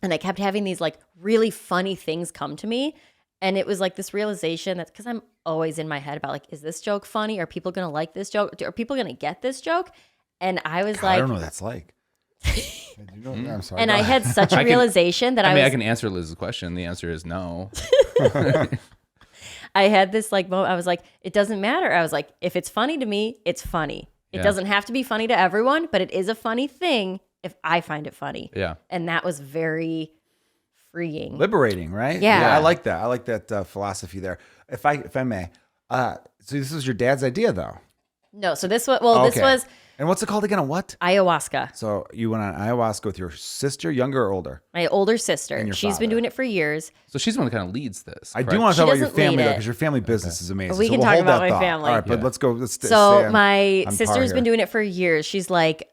And I kept having these like really funny things come to me. And it was like this realization that because I'm always in my head about like, is this joke funny? Are people going to like this joke? Are people going to get this joke? And I was like, I don't know what that's like. I'm sorry. And I had such a realization that I can answer Liz's question. The answer is no. I had this like moment. I was like, it doesn't matter. I was like, if it's funny to me, it's funny. It doesn't have to be funny to everyone, but it is a funny thing if I find it funny. Yeah. And that was very freeing. Liberating, right? Yeah. I like that. I like that philosophy there. If I may. So this was your dad's idea though? No. So this was, this was. And what's it called again? What? Ayahuasca. So you went on ayahuasca with your sister, younger or older? My older sister. And your She's been father. doing it for years. So she's the one that kind of leads this. I do correct? want to talk about your doesn't family lead though, it. because your family business is amazing. We So can we'll talk hold about that my thought. family. All right, but let's go. Let's stay So on my par sister's here. been doing it for years. She's like,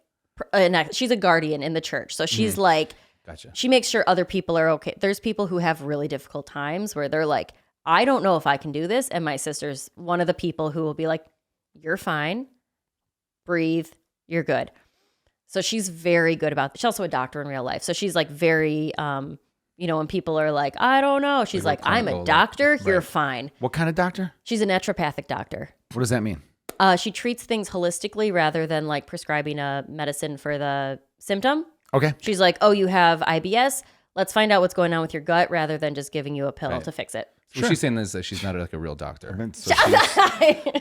she's a guardian in the church. So she's like, Gotcha. she makes sure other people are okay. There's people who have really difficult times where they're like, I don't know if I can do this. And my sister's one of the people who will be like, you're fine. Breathe. You're good. So she's very good about. She's also a doctor in real life. So she's like very, when people are like, I don't know. She's like, I'm a doctor. You're fine. What kind of doctor? She's a naturopathic doctor. What does that mean? She treats things holistically rather than like prescribing a medicine for the symptom. Okay. She's like, oh, you have IBS. Let's find out what's going on with your gut rather than just giving you a pill to fix it. What she's saying is that she's not like a real doctor. So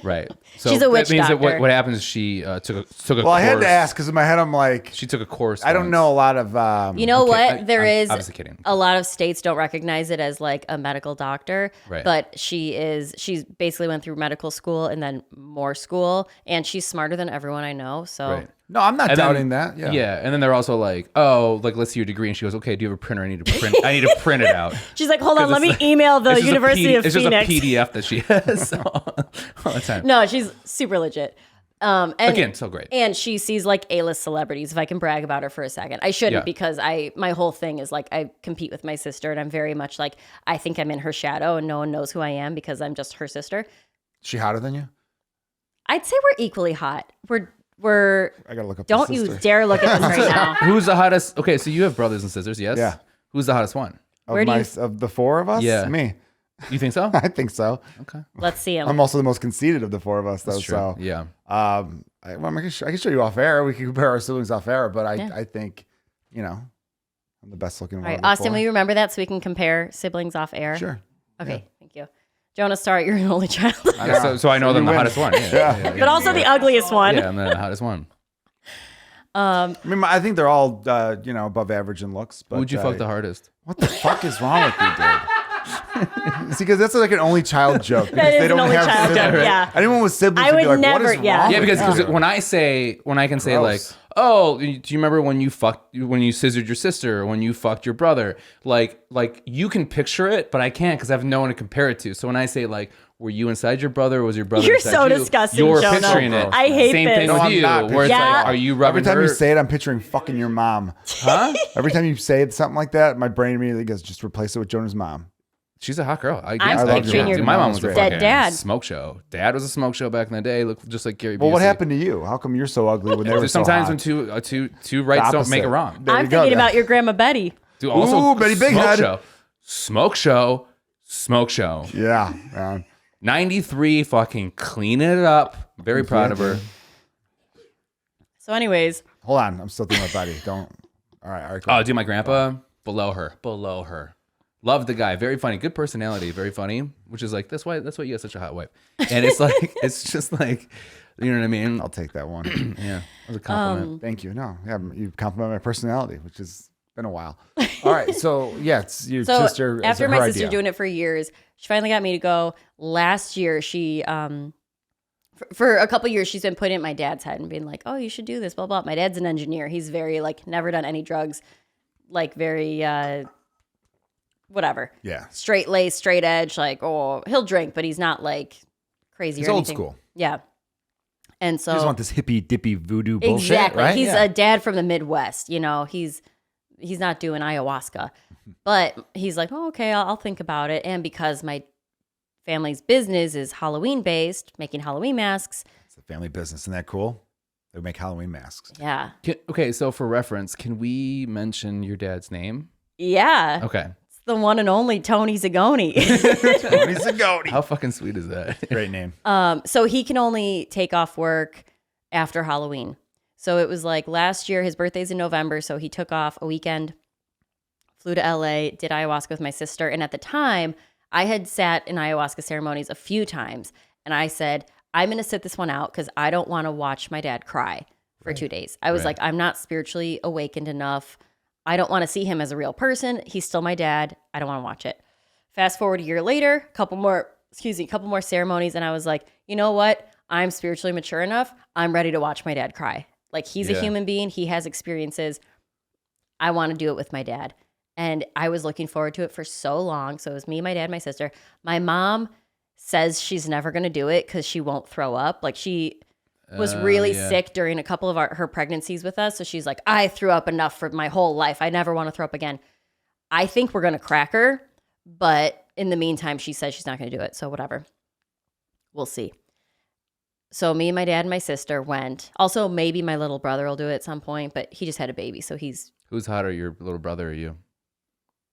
Right. So She's a witch that means doctor. that what happens is she took a well, course. I had to ask because in my head I'm like, She took a course. I don't once. know a lot of. You know what? I'm There is obviously kidding. a lot of states don't recognize it as like a medical doctor, Right. but she's basically went through medical school and then more school, and she's smarter than everyone I know. So Right. No, I'm not And doubting then, that. Yeah. and then they're also like, oh, like let's see your degree, and she goes, okay, do you have a printer? I need to print. I need to print it out. she's like, hold on, let me it's email the It's just a University of It's Phoenix. just a PDF that she has all the time. No, she's super legit. And Again, so great. And she sees like A-list celebrities. If I can brag about her for a second, I shouldn't Yeah. because my whole thing is like I compete with my sister, and I'm very much like I think I'm in her shadow, and no one knows who I am because I'm just her sister. She hotter than you? I'd say we're equally hot. We're. I gotta look up. Don't the you sister. dare look at this right now. Who's the hottest? Okay, so you have brothers and sisters, yes? Yeah. Who's the hottest one? Where do you- Of the four of us? Yeah. Me. You think so? I think so. Okay. Let's see him. I'm also the most conceited of the four of us, though. That's true. So, Yeah. I can show you off air. We can compare our siblings off air, but I think, I'm the best looking All one. right, of the Austin, four. will you remember that so we can compare siblings off air? Sure. Okay, thank you. Jonah, sorry, you're an only child. Yeah, so I know them the win. hottest one. Yeah. But also the ugliest one. Yeah, I'm the hottest one. I mean, I think they're all, above average in looks. But Who'd you fuck the hardest? What the fuck is wrong with you, dude? See, because that's like an only child joke. Because That is they an don't only have child siblings. joke, yeah. Anyone with siblings I would be would like, what never- is yeah. wrong Yeah, with because you? when I can say like, Gross. oh, do you remember when you scissored your sister, or when you fucked your brother? Like you can picture it, but I can't because I have no one to compare it to. So when I say like, were you inside your brother? Or was your brother? You're inside so you? disgusting, You're Jonah. picturing it. I hate Same this. thing No, with I'm you, not where it's picturing like, it. are you rubbing Every time her? you say it, I'm picturing fucking your mom. Huh? Every time you say something like that, my brain immediately goes, just replace it with Jonah's mom. She's a hot girl. I'm picturing your my mom was a dead fucking dad. smoke show. Dad was a smoke show back in the day. Looked just like Gary Busey. Well, what happened to you? How come you're so ugly when they were There's so sometimes hot? when two rights don't make opposite. a wrong. There I'm you go, thinking yeah. about your grandma Betty. Dude, also Ooh, Betty Big smoke Head. smoke show. Yeah, man. 93 fucking cleaning it up. Very proud of her. So, anyways, Hold on, I'm still thinking about Betty. Don't. All right. Cool. Oh, dude, my grandpa, below her. Loved the guy. Very funny. Good personality. Very funny. Which is like, that's why you have such a hot wife. And it's like, it's just like, you know what I mean? I'll take that one. Yeah. It was a compliment. Thank you. No, yeah, you compliment my personality, which has been a while. All right, so yeah, it's your so sister. after her my sister idea. doing it for years, she finally got me to go. Last year, she for a couple years, she's been putting it in my dad's head and being like, "Oh, you should do this." Blah blah. My dad's an engineer. He's very like never done any drugs, like very whatever. Yeah, Straight lace, straight edge. Like, oh, he'll drink, but he's not like crazy. he's or old anything. school. Yeah. And so You just want this hippy dippy voodoo bullshit, exactly. right? He's Yeah. a dad from the Midwest. You know, he's not doing ayahuasca, but he's like, oh, okay, I'll think about it. And because my family's business is Halloween based, making Halloween masks. It's a family business. Isn't that cool? They make Halloween masks. Yeah. Okay, so for reference, can we mention your dad's name? Yeah. Okay. It's the one and only Tony Zagone. Tony Zagone. How fucking sweet is that? Great name. So he can only take off work after Halloween. So it was like last year, his birthday's in November. So he took off a weekend, flew to LA, did ayahuasca with my sister. And at the time, I had sat in ayahuasca ceremonies a few times. And I said, I'm going to sit this one out because I don't want to watch my dad cry for 2 days. I was like, I'm not spiritually awakened enough. I don't want to see him as a real person. He's still my dad. I don't want to watch it. Fast forward a year later, couple more ceremonies. And I was like, you know what? I'm spiritually mature enough. I'm ready to watch my dad cry. Like he's a human being. He has experiences. I want to do it with my dad. And I was looking forward to it for so long. So it was me, my dad, my sister. My mom says she's never going to do it because she won't throw up. Like she was really sick during a couple of her pregnancies with us. So she's like, I threw up enough for my whole life. I never want to throw up again. I think we're going to crack her. But in the meantime, she says she's not going to do it. So whatever. We'll see. So me, my dad, and my sister went. Also, maybe my little brother will do it at some point, but he just had a baby. So he's... Who's hotter, your little brother or you?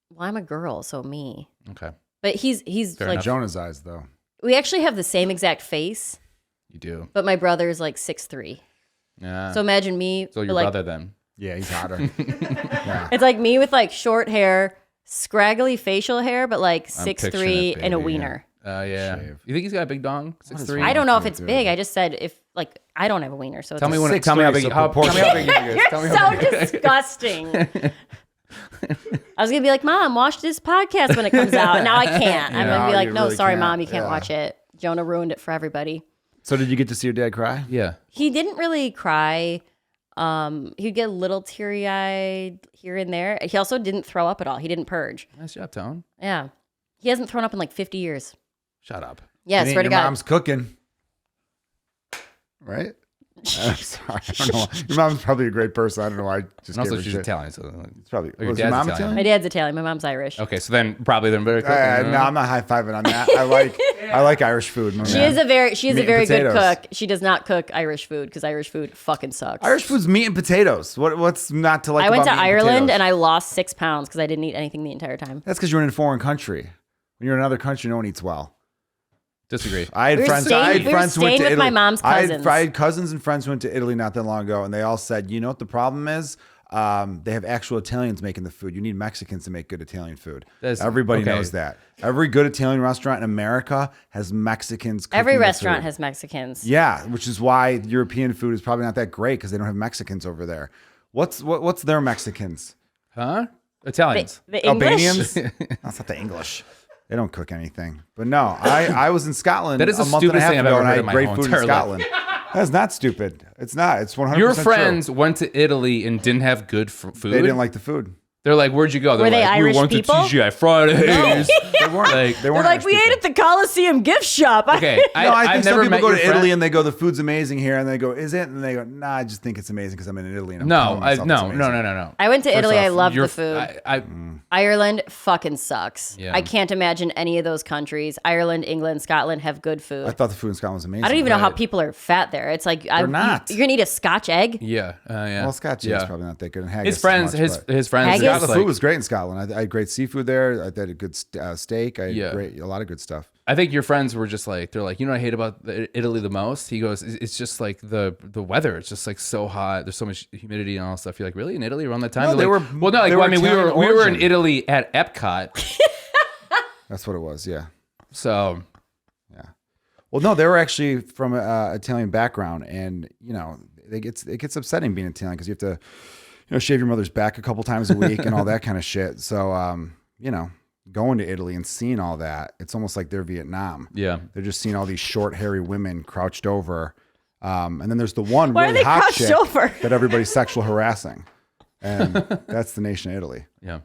Well, I'm a girl, so me. Okay. But he's Fair like... enough. Jonah's eyes, though. We actually have the same exact face, You do. but my brother is like 6'3". Yeah. So imagine me... So your like, brother then. Yeah, he's hotter. Yeah. It's like me with like short hair, scraggly facial hair, but like 6'3" baby, and a yeah. wiener. Yeah. Shave. You think he's got a big dong? 6'3"? I don't know if it's Dude. big. I just said if like I don't have a wiener, so it's Tell me when. 6'3", Tell me how big. so Tell me how big you think it is. Tell me You're how so big. disgusting. I was gonna be like, Mom, watch this podcast when it comes out. Now I can't. I'm gonna be like, you no, really sorry, can't. Mom, you can't Yeah. watch it. Jonah ruined it for everybody. So did you get to see your dad cry? Yeah. He didn't really cry. He'd get a little teary-eyed here and there. He also didn't throw up at all. He didn't purge. Nice job, Tone. Yeah. He hasn't thrown up in like 50 years. Shut up. Yeah, It swear ain't to your God. mom's cooking. Right? I'm sorry. I don't know. Your mom's probably a great person. I don't know why I just And also, gave her she's shit. Italian, so It's probably. your Was your dad's mom Italian. My dad's Italian. My mom's Irish. okay. So then probably they're better cooking. No, I'm not high fiving on that. I like Irish food. my She man. is a very Meat and good potatoes. cook. She does not cook Irish food because Irish food fucking sucks. Irish food's meat and potatoes. What's not to like? I went about to meat Ireland potatoes? and I lost 6 pounds because I didn't eat anything the entire time. That's because you're in a foreign country. When you're in another country, no one eats well. Disagree. I had We were friends. staying- I had we were friends who went staying to with Italy. my mom's cousins. I had cousins and friends who went to Italy not that long ago, and they all said, "You know what the problem is? They have actual Italians making the food. You need Mexicans to make good Italian food. That's- Everybody okay. knows that. Every good Italian restaurant in America has Mexicans. Cooking Every the restaurant food. has Mexicans. Yeah, which is why European food is probably not that great because they don't have Mexicans over there. What's their Mexicans? Huh? Italians. The English? Albanians? That's not the English. They don't cook anything. But no, I was in Scotland That is a the month and a stupidest half thing I've ago, ever and I heard had in my great whole food in entire life. Scotland. That's not stupid. It's not. It's 100% Your true. friends went to Italy and didn't have good food. They didn't like the food. They're like, where'd you go? They're Were they like, Irish we went people? to TGI Fridays. They weren't. Like, they They're weren't. like, Irish we people. ate at the Coliseum gift shop. okay, No, I I've think never some met people go to your Italy friend. and they go, the food's amazing here, and they go, is it? And they go, nah, I just think it's amazing because I'm in Italy. And I'm telling myself it's amazing. No. I went to Italy. I off, love Your- the food. I Ireland fucking sucks. Yeah. I can't imagine any of those countries. Ireland, England, Scotland have good food. I thought the food in Scotland was amazing. I don't even know how Right. people are fat there. It's like They're not. You're gonna eat a Scotch egg. yeah. Well, Scotch is probably not that good. And haggis His friends, as much, but- his friends. Haggis? are Yeah, just the like- food was great in Scotland. I had great seafood there. I had a good steak. I had a lot of good stuff. I think your friends were just like, they're like, you know what I hate about Italy the most? He goes, it's just like the weather. It's just like so hot. There's so much humidity and all that stuff. You're like, really, in Italy around that time? No, They're they like, were- well, no, like, they well, I were mean, we Italian were in origin. Italy at Epcot, That's what it was. Yeah. so Well, no, they were actually from an Italian background, and you know, it gets upsetting being Italian because you have to, shave your mother's back a couple times a week and all that kind of shit. So, going to Italy and seeing all that, it's almost like they're Vietnam. yeah. They're just seeing all these short, hairy women crouched over, and then there's the one Why are really they hot crouched chick over? that everybody's sexual harassing, and that's the nation of Italy. Yeah.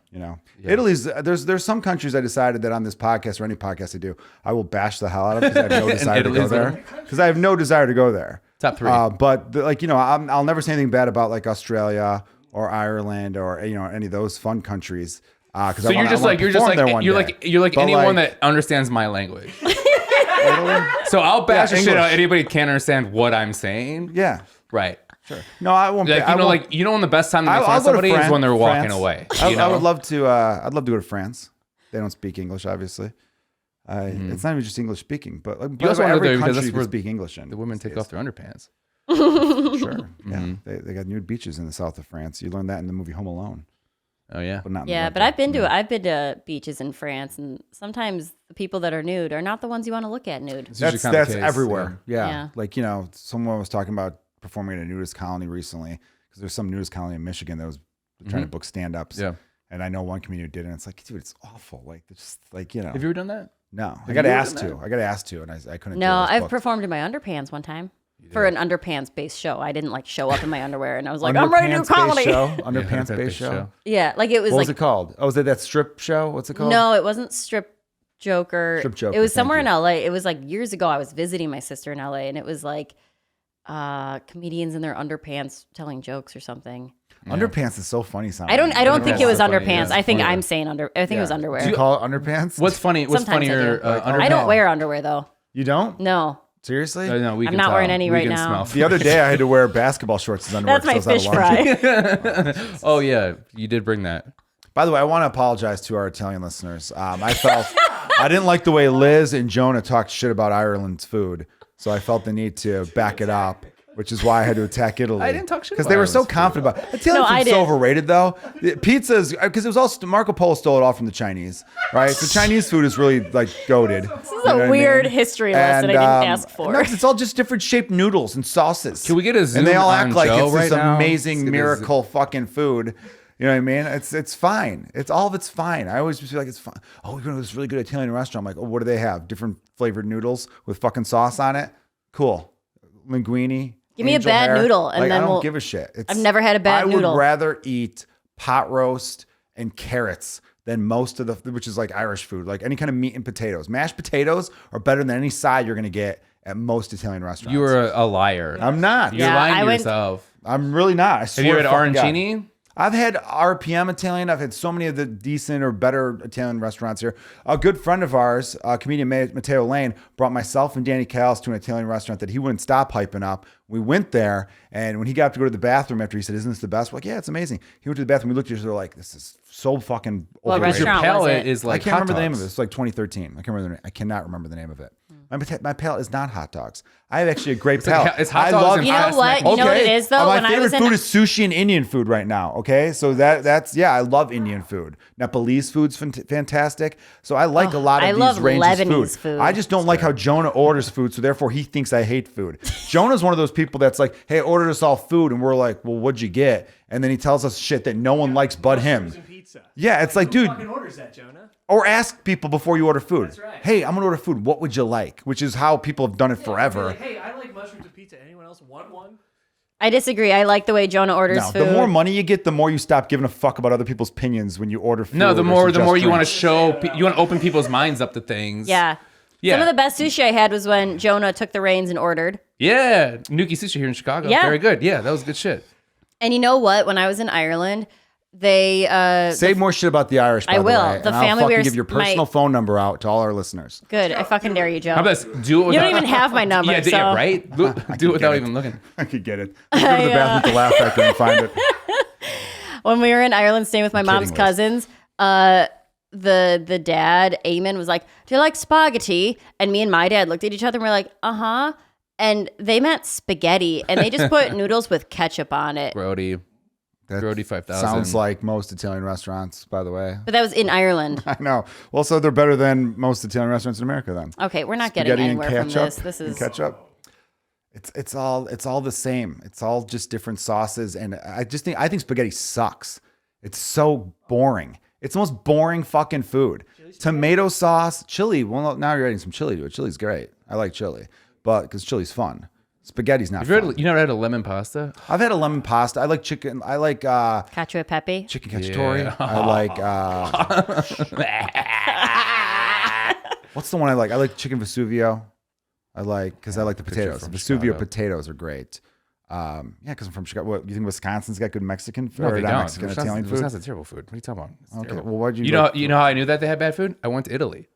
Italy's there's some countries I decided that on this podcast or any podcast I do, I will bash the hell out of because I have no desire to go Italy's there. Because I have no desire to go there. Top 3. But I'll never say anything bad about like Australia or Ireland or any of those fun countries. So you're just like anyone that understands my language. So I'll bash the shit English. out anybody who can't understand what I'm saying. Yeah. Right. Sure. No, I won't. Like, I won't- when the best time to make I'll fun of go to somebody is when they're walking France. away. I would love to. I'd love to go to France. They don't speak English, obviously. It's not even just English speaking, but like, You also want to every go there because country that's you can where speak English in. the women these take days. off their underpants. Sure. Yeah. They got nude beaches in the south of France. You learned that in the movie Home Alone, Oh yeah. but not. in Yeah, the but winter. I've been to beaches in France, and sometimes the people that are nude are not the ones you want to look at nude. It's usually That's kinda the case, everywhere. Yeah. Yeah. Like someone was talking about performing in a nudist colony recently because there's some nudist colony in Michigan that was trying to book stand-ups. Yeah. And I know one comedian did, and it's like, dude, it's awful. Like, it's just like Have you ever done that? No, I you got ever asked done to. that? I got asked to, and I couldn't. No, do it. I was I've booked. performed in my underpants one time for an underpants-based show. I didn't like show up in my underwear, and I was like, I'm ready to do Underpants-based comedy. show. Yeah, Underpants-based show. Yeah, like it was What like was it called? Oh, was it that strip show? What's it called? no, it wasn't Strip Joker. Strip Joker, It was thank somewhere in you. LA. It was like years ago. I was visiting my sister in LA, and it was like comedians in their underpants telling jokes or something. Underpants is so funny. I don't think it was Underpants is funny, underpants. yeah. I think Yeah. I'm saying I think it was underwear. Do you call it underpants? What's funny? What's Sometimes I funnier? do. Underpants? I don't wear underwear though. You don't? No, Seriously? No, we I'm can not tell. wearing any We right can now. smell. The other day I had to wear basketball shorts as underwear. that's my 'cause I was fish out of laundry. fry. Oh yeah, you did bring that. By the way, I want to apologize to our Italian listeners. I felt I didn't like the way Liz and Jonah talked shit about Ireland's food, so I felt the need to back it up which is why I had to attack Italy. I didn't talk shit because about they were Ireland's so food. confident about it. Italian No, I food's so did. overrated though. Pizza's because it was all Marco Polo stole it all from the Chinese, right? So Chinese food is really like goated. This is a weird history lesson I didn't ask for. No, 'cause it's all just different shaped noodles and sauces. Can we get a Zoom And they all on act like Joe it's this right now? amazing Let's get a miracle fucking food. You know what I mean? It's fine. It's all of it's fine. I always just feel like it's fine. Oh, we're going to this really good Italian restaurant. I'm like, oh, what do they have? Different flavored noodles with fucking sauce on it. Cool. Linguine. Give me a angel bad hair. noodle, and like, then I don't we'll- give a shit. I've never had a bad noodle. I would rather eat pot roast and carrots than most of the, which is like Irish food, like any kind of meat and potatoes. Mashed potatoes are better than any side you're going to get at most Italian restaurants. You were a liar. I'm not. You're Yeah, lying I to went- yourself. I'm really not. I Have swear you to had fucking God. arancini? I've had RPM Italian. I've had so many of the decent or better Italian restaurants here. A good friend of ours, comedian Matteo Lane, brought myself and Danny Callis to an Italian restaurant that he wouldn't stop hyping up. We went there, and when he got up to go to the bathroom after he said, "Isn't this the best?" We're like, yeah, it's amazing. He went to the bathroom. We looked at each other like, this is so fucking What overrated. Your restaurant was palate it? is like I can't hot remember the name of it. dogs. It's like 2013. I can't remember the name. I cannot remember the name of it. My palate is not hot dogs. I have actually a great like palate. it's hot I dogs love and You know fast what? snack. You know what it is, though? My When I favorite was in- food is sushi and Indian food right now. Okay, so that's I love Indian food. Nepalese food's fantastic. So I like a lot of I these love ranges of Lebanese food. I just don't like how Jonah orders food, so therefore he thinks I hate food. Jonah's one of those people that's like, "Hey, ordered us all food," and we're like, "Well, what'd you get?" And then he tells us shit that no one likes but him. Mushrooms and pizza. Yeah, it's like, Who dude. fucking orders that, Jonah? Or ask people before you order food. That's right. Hey, I'm gonna order food. What would you like? Which is how people have done it Be forever. like, hey, I like mushrooms and pizza. Anyone else want one? I disagree. I like the way Jonah orders No, food. the more money you get, the more you stop giving a fuck about other people's opinions when you order food. No, the or more suggest you want to drinks. show, you want to open people's minds up to things. Yeah. Yeah. Some of the best sushi I had was when Jonah took the reins and ordered. Yeah. Nuki Sushi here in Chicago. Yeah. Very good. Yeah, that was good shit. And you know what? When I was in Ireland, they Say more shit about the Irish. By I the will. way, The and family I'll fucking wears give your personal my- phone number out to all our listeners. good. I fucking dare you, Joe. How about this? Do it without, You don't even have my number. Yeah, so. yeah, right? Do it without it. even looking. I could get it. I go to the bathroom to laugh after and find it. When we were in Ireland staying with my mom's kidding, Liz. cousins, the dad, Eamon, was like, "Do you like spaghetti?" And me and my dad looked at each other and we're like, "Uh-huh." And they meant spaghetti, and they just put noodles with ketchup on it. Brody. That Brody 5000. sounds like most Italian restaurants, by the way. But that was in Ireland. I know. Well, so they're better than most Italian restaurants in America then. Okay, we're not Spaghetti getting and anywhere from ketchup. this. This and is ketchup. It's all the same. It's all just different sauces, and I think spaghetti sucks. It's so boring. It's the most boring fucking food. Tomato sauce, chili. Well, now you're adding some chili to it. Chili's great. I like chili, but because chili's fun. Spaghetti's not fun. You never had a lemon pasta? I've had a lemon pasta. I like chicken. I like cacio e pepe. chicken cacciatore. Yeah. I like what's the one I like? I like chicken Vesuvio. I like because I like the potatoes. from Vesuvio Chicago. potatoes are great. Yeah, because I'm from Chicago. What you think Wisconsin's got good Mexican food? No, or they not don't. Mexican Italian food. Wisconsin's terrible food. What are you talking about? It's Okay, terrible. well, why'd you? You know how I knew that they had bad food? I went to Italy.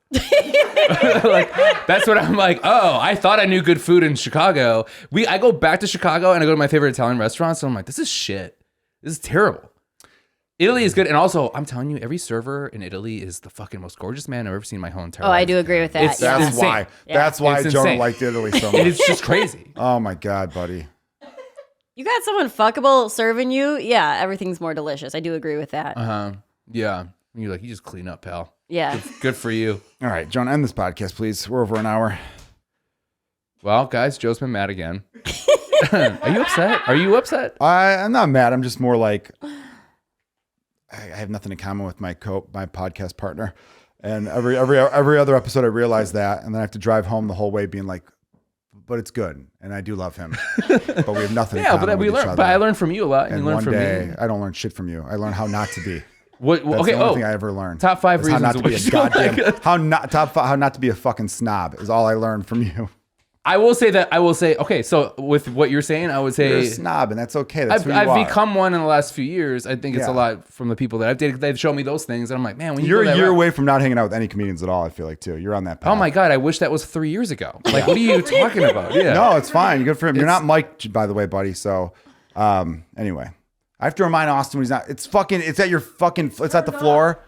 Like that's what I'm like. Oh, I thought I knew good food in Chicago. I go back to Chicago and I go to my favorite Italian restaurants. And I'm like, this is shit. This is terrible. Italy is good, and also I'm telling you, every server in Italy is the fucking most gorgeous man I've ever seen in my whole entire Oh, life. I do agree with that. It's- yeah. That's insane. why. Yeah. That's why It's Jonah insane. liked Italy so And much. it's just crazy. Oh my god, buddy. You got someone fuckable serving you. Yeah, everything's more delicious. I do agree with that. Yeah. And you're like, you just clean up, pal. Yeah. Good for you. All right, Jonah, end this podcast, please. We're over an hour. Well, guys, Joe's been mad again. Are you upset? Are you upset? I'm not mad. I'm just more like I have nothing in common with my podcast partner. And every other episode, I realize that, and then I have to drive home the whole way, being like, "But it's good, and I do love him, but we have nothing." in Yeah, common but with each learned. other. But I learned from you a lot, and And you learned one from day, me. I don't learn shit from you. I learn how not to be. What? That's Okay. the only Oh, thing I ever learned. top 5 Is how not reasons to be a which you don't goddamn like it. how not to be a fucking snob is all I learned from you. I will say that. I will say. Okay, so with what you're saying, I would You're a say snob, and that's okay. That's who you I've are. become one in the last few years. I think it's a Yeah. lot from the people that I've dated. They've shown me those things, and I'm like, man, when You're go a that year route- away from not hanging out with any comedians at all. I feel like too. You're on that path. Oh my god, I wish that was 3 years ago. Like, what are you talking about? Yeah. No, it's fine. Good for him. You're not Mike, by the way, buddy. So, anyway, I have to remind Austin when he's not. It's at your fucking. It's at the floor.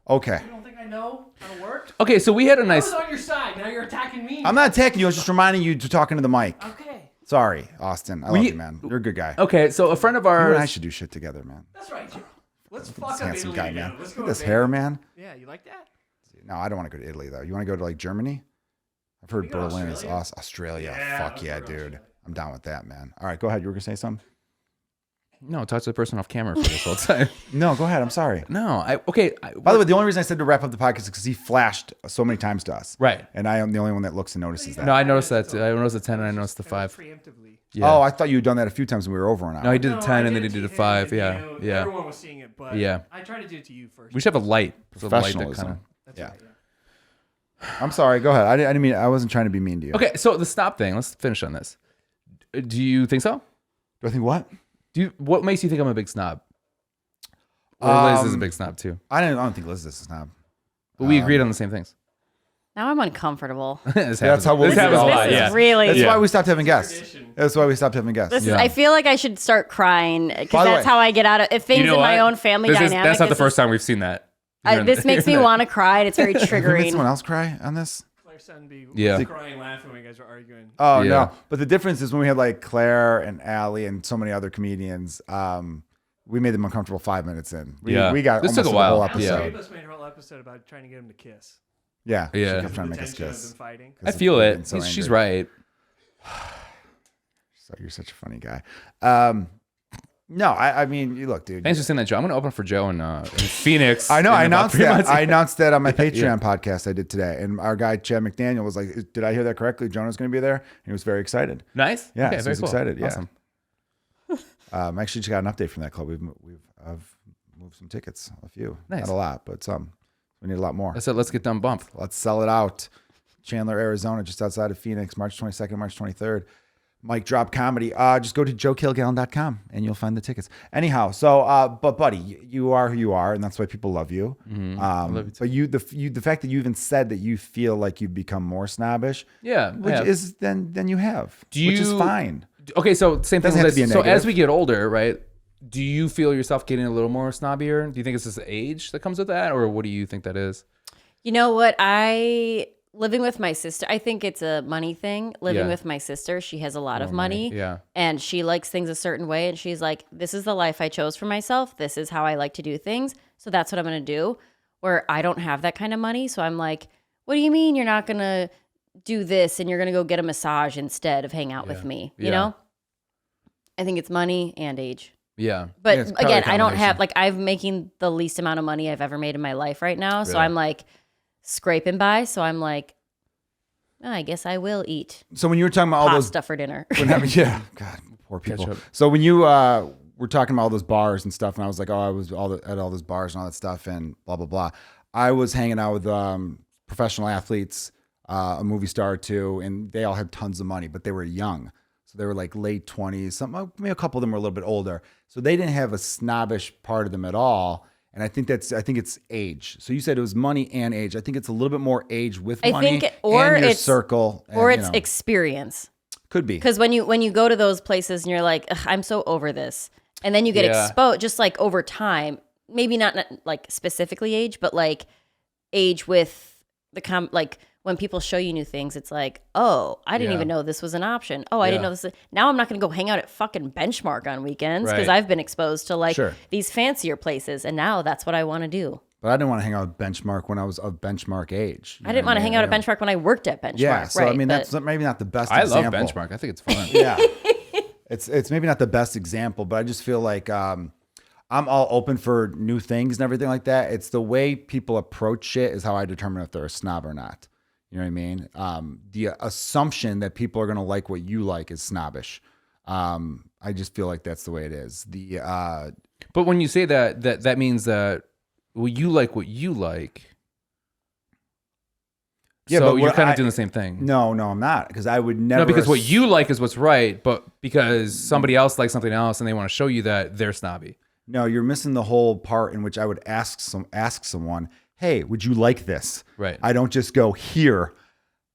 Okay. You don't think I know how to work? Okay, so we had a I nice. was on your side. Now you're attacking me. I'm not attacking you. I was just reminding you to talk into the mic. Okay. Sorry, Austin. I love you, man. You're a good guy. Okay, so a friend of You and I ours. should do shit together, man. That's right. Let's fuck This up handsome Italy guy, again. man. Let's Look go at this to hair, Italy. man. Yeah, you like that? No, I don't want to go to Italy though. You want to go to like Germany? I've heard We go to Berlin is Australia? awesome. Australia. Yeah, Fuck let's yeah, go to dude. Australia. I'm down with that, man. All right, go ahead. You were gonna say something? No, talk to the person off camera for this whole time. No, go ahead. I'm sorry. No, By the way, the only reason I said to wrap up the podcast is because he flashed so many times to us. Right. And I am the only one that looks and notices that. No, I noticed that. I noticed the 10 and I noticed the Kind of 5. Preemptively. Yeah. Oh, I thought you had done that a few times when we were over an hour. No, he did No, the I 10 and then he it did to a 5. him, Yeah. you know, Yeah. Everyone was seeing it, but Yeah. I tried to do it to you first. We should have a light. So the light that Professionalism. kinda- That's Yeah. right. Yeah. I'm sorry. Go ahead. I didn't mean. I wasn't trying to be mean to you. Okay, so the stop thing. Let's finish on this. Do you think so? Do I think what? What makes you think I'm a big snob? Or Liz is a big snob too. I don't think Liz is a snob. But we agreed on the same things. Now I'm uncomfortable. This That's how we'll this be happens a all- lot. This is Yeah. really. That's Yeah. why we stopped having guests. Tradition. That's why we stopped having guests. This is, Yeah. I feel like I should start crying because By the that's way- how I get out of if things You know in my what? own family This is- dynamic. That's not the this is- first time we've seen that. This makes me want to cry, and it's very Have you made triggering. someone else cry on this? Claire Sunby Yeah. was crying, laughing when you guys were arguing. Oh Yeah. no! But the difference is when we had like Claire and Allie and so many other comedians, we made them uncomfortable 5 minutes in. We got This almost took a the while. whole Allie episode. Rapus made her whole episode about trying to get him to kiss. Yeah, Yeah. She kept trying to make The us tension of kiss. them fighting. I feel Getting it. so She's angry. right. So you're such a funny guy. No, I mean, you look, dude. Thanks for saying that, Joe. I'm going to open for Joe in Phoenix. I know. I in about announced 3 that. months. I announced that on my Patreon podcast I did today, and our guy Chad McDaniel was like, "Did I hear that correctly? Jonah's going to be there." And he was very excited. Nice. Yeah, Okay, so very he's cool. excited. Yeah. Awesome. Actually, just got an update from that club. I've moved some tickets, a few, Nice. not a lot, but some. We need a lot more. I said, let's get done bumped. Let's sell it out. Chandler, Arizona, just outside of Phoenix, March 22nd, March 23rd. Mic Drop Comedy. Just go to joe-kilgallon.com and you'll find the tickets. Anyhow, so but buddy, you are who you are, and that's why people love you. love you too. But the fact that you even said that you feel like you've become more snobbish, Yeah. which yeah. is then you have, Do which is you- fine. Okay, so same thing. Doesn't have to be a So as negative. we get older, right? Do you feel yourself getting a little more snobbier? Do you think it's just age that comes with that, or what do you think that is? You know what? Living with my sister, I think it's a money thing. Living Yeah. with my sister, she has a lot of money. Yeah. And she likes things a certain way. And she's like, this is the life I chose for myself. This is how I like to do things. So that's what I'm going to do. Where I don't have that kind of money. So I'm like, what do you mean you're not going to do this and you're going to go get a massage instead of hang out with me? You Yeah. know? I think it's money and age. Yeah. But Yeah, it's probably again, a I don't have, combination. like, I'm making the least amount of money I've ever made in my life right now. So Really? I'm like scraping by. So I'm like, oh, I guess I will eat So when you were talking about all those pasta for dinner. yeah, God, poor people. Ketchup. So when you were talking about all those bars and stuff, and I was like, oh, I was at all those bars and all that stuff, and blah blah blah. I was hanging out with professional athletes, a movie star or two, and they all had tons of money, but they were young, so they were like late 20s. Some, maybe a couple of them were a little bit older, so they didn't have a snobbish part of them at all. And I think it's age. So you said it was money and age. I think it's a little bit more age with I money think or and your it's- circle, Or and, it's you know, experience. could be. Because when you go to those places and you're like, "Ugh, I'm so over this. And then you get Yeah. exposed just like over time, maybe not like specifically age, but like age with the like when people show you new things, it's like, oh, I didn't Yeah. even know this was an option. Oh, I didn't Yeah. know this. Now I'm not going to go hang out at fucking Benchmark on weekends because Right. I've been exposed to like Sure. these fancier places. And now that's what I want to do. But I didn't want to hang out with Benchmark when I was of Benchmark age. I didn't want to hang out at Benchmark when I worked at Benchmark. Yeah, so right, I mean but- that's maybe not the best. I example. love Benchmark. I think it's fun. Yeah, it's maybe not the best example, but I just feel like I'm all open for new things and everything like that. It's the way people approach shit is how I determine if they're a snob or not. You know what I mean? The assumption that people are going to like what you like is snobbish. I just feel like that's the way it is. But when you say that means that you like what you like. Yeah, so but you're what kind I- of doing the same thing. no, I'm not, because I would never. No, because what you like is what's right, but because somebody else likes something else and they want to show you that, they're snobby. No, you're missing the whole part in which I would ask someone, "Hey, would you like this?" Right. I don't just go, "Here,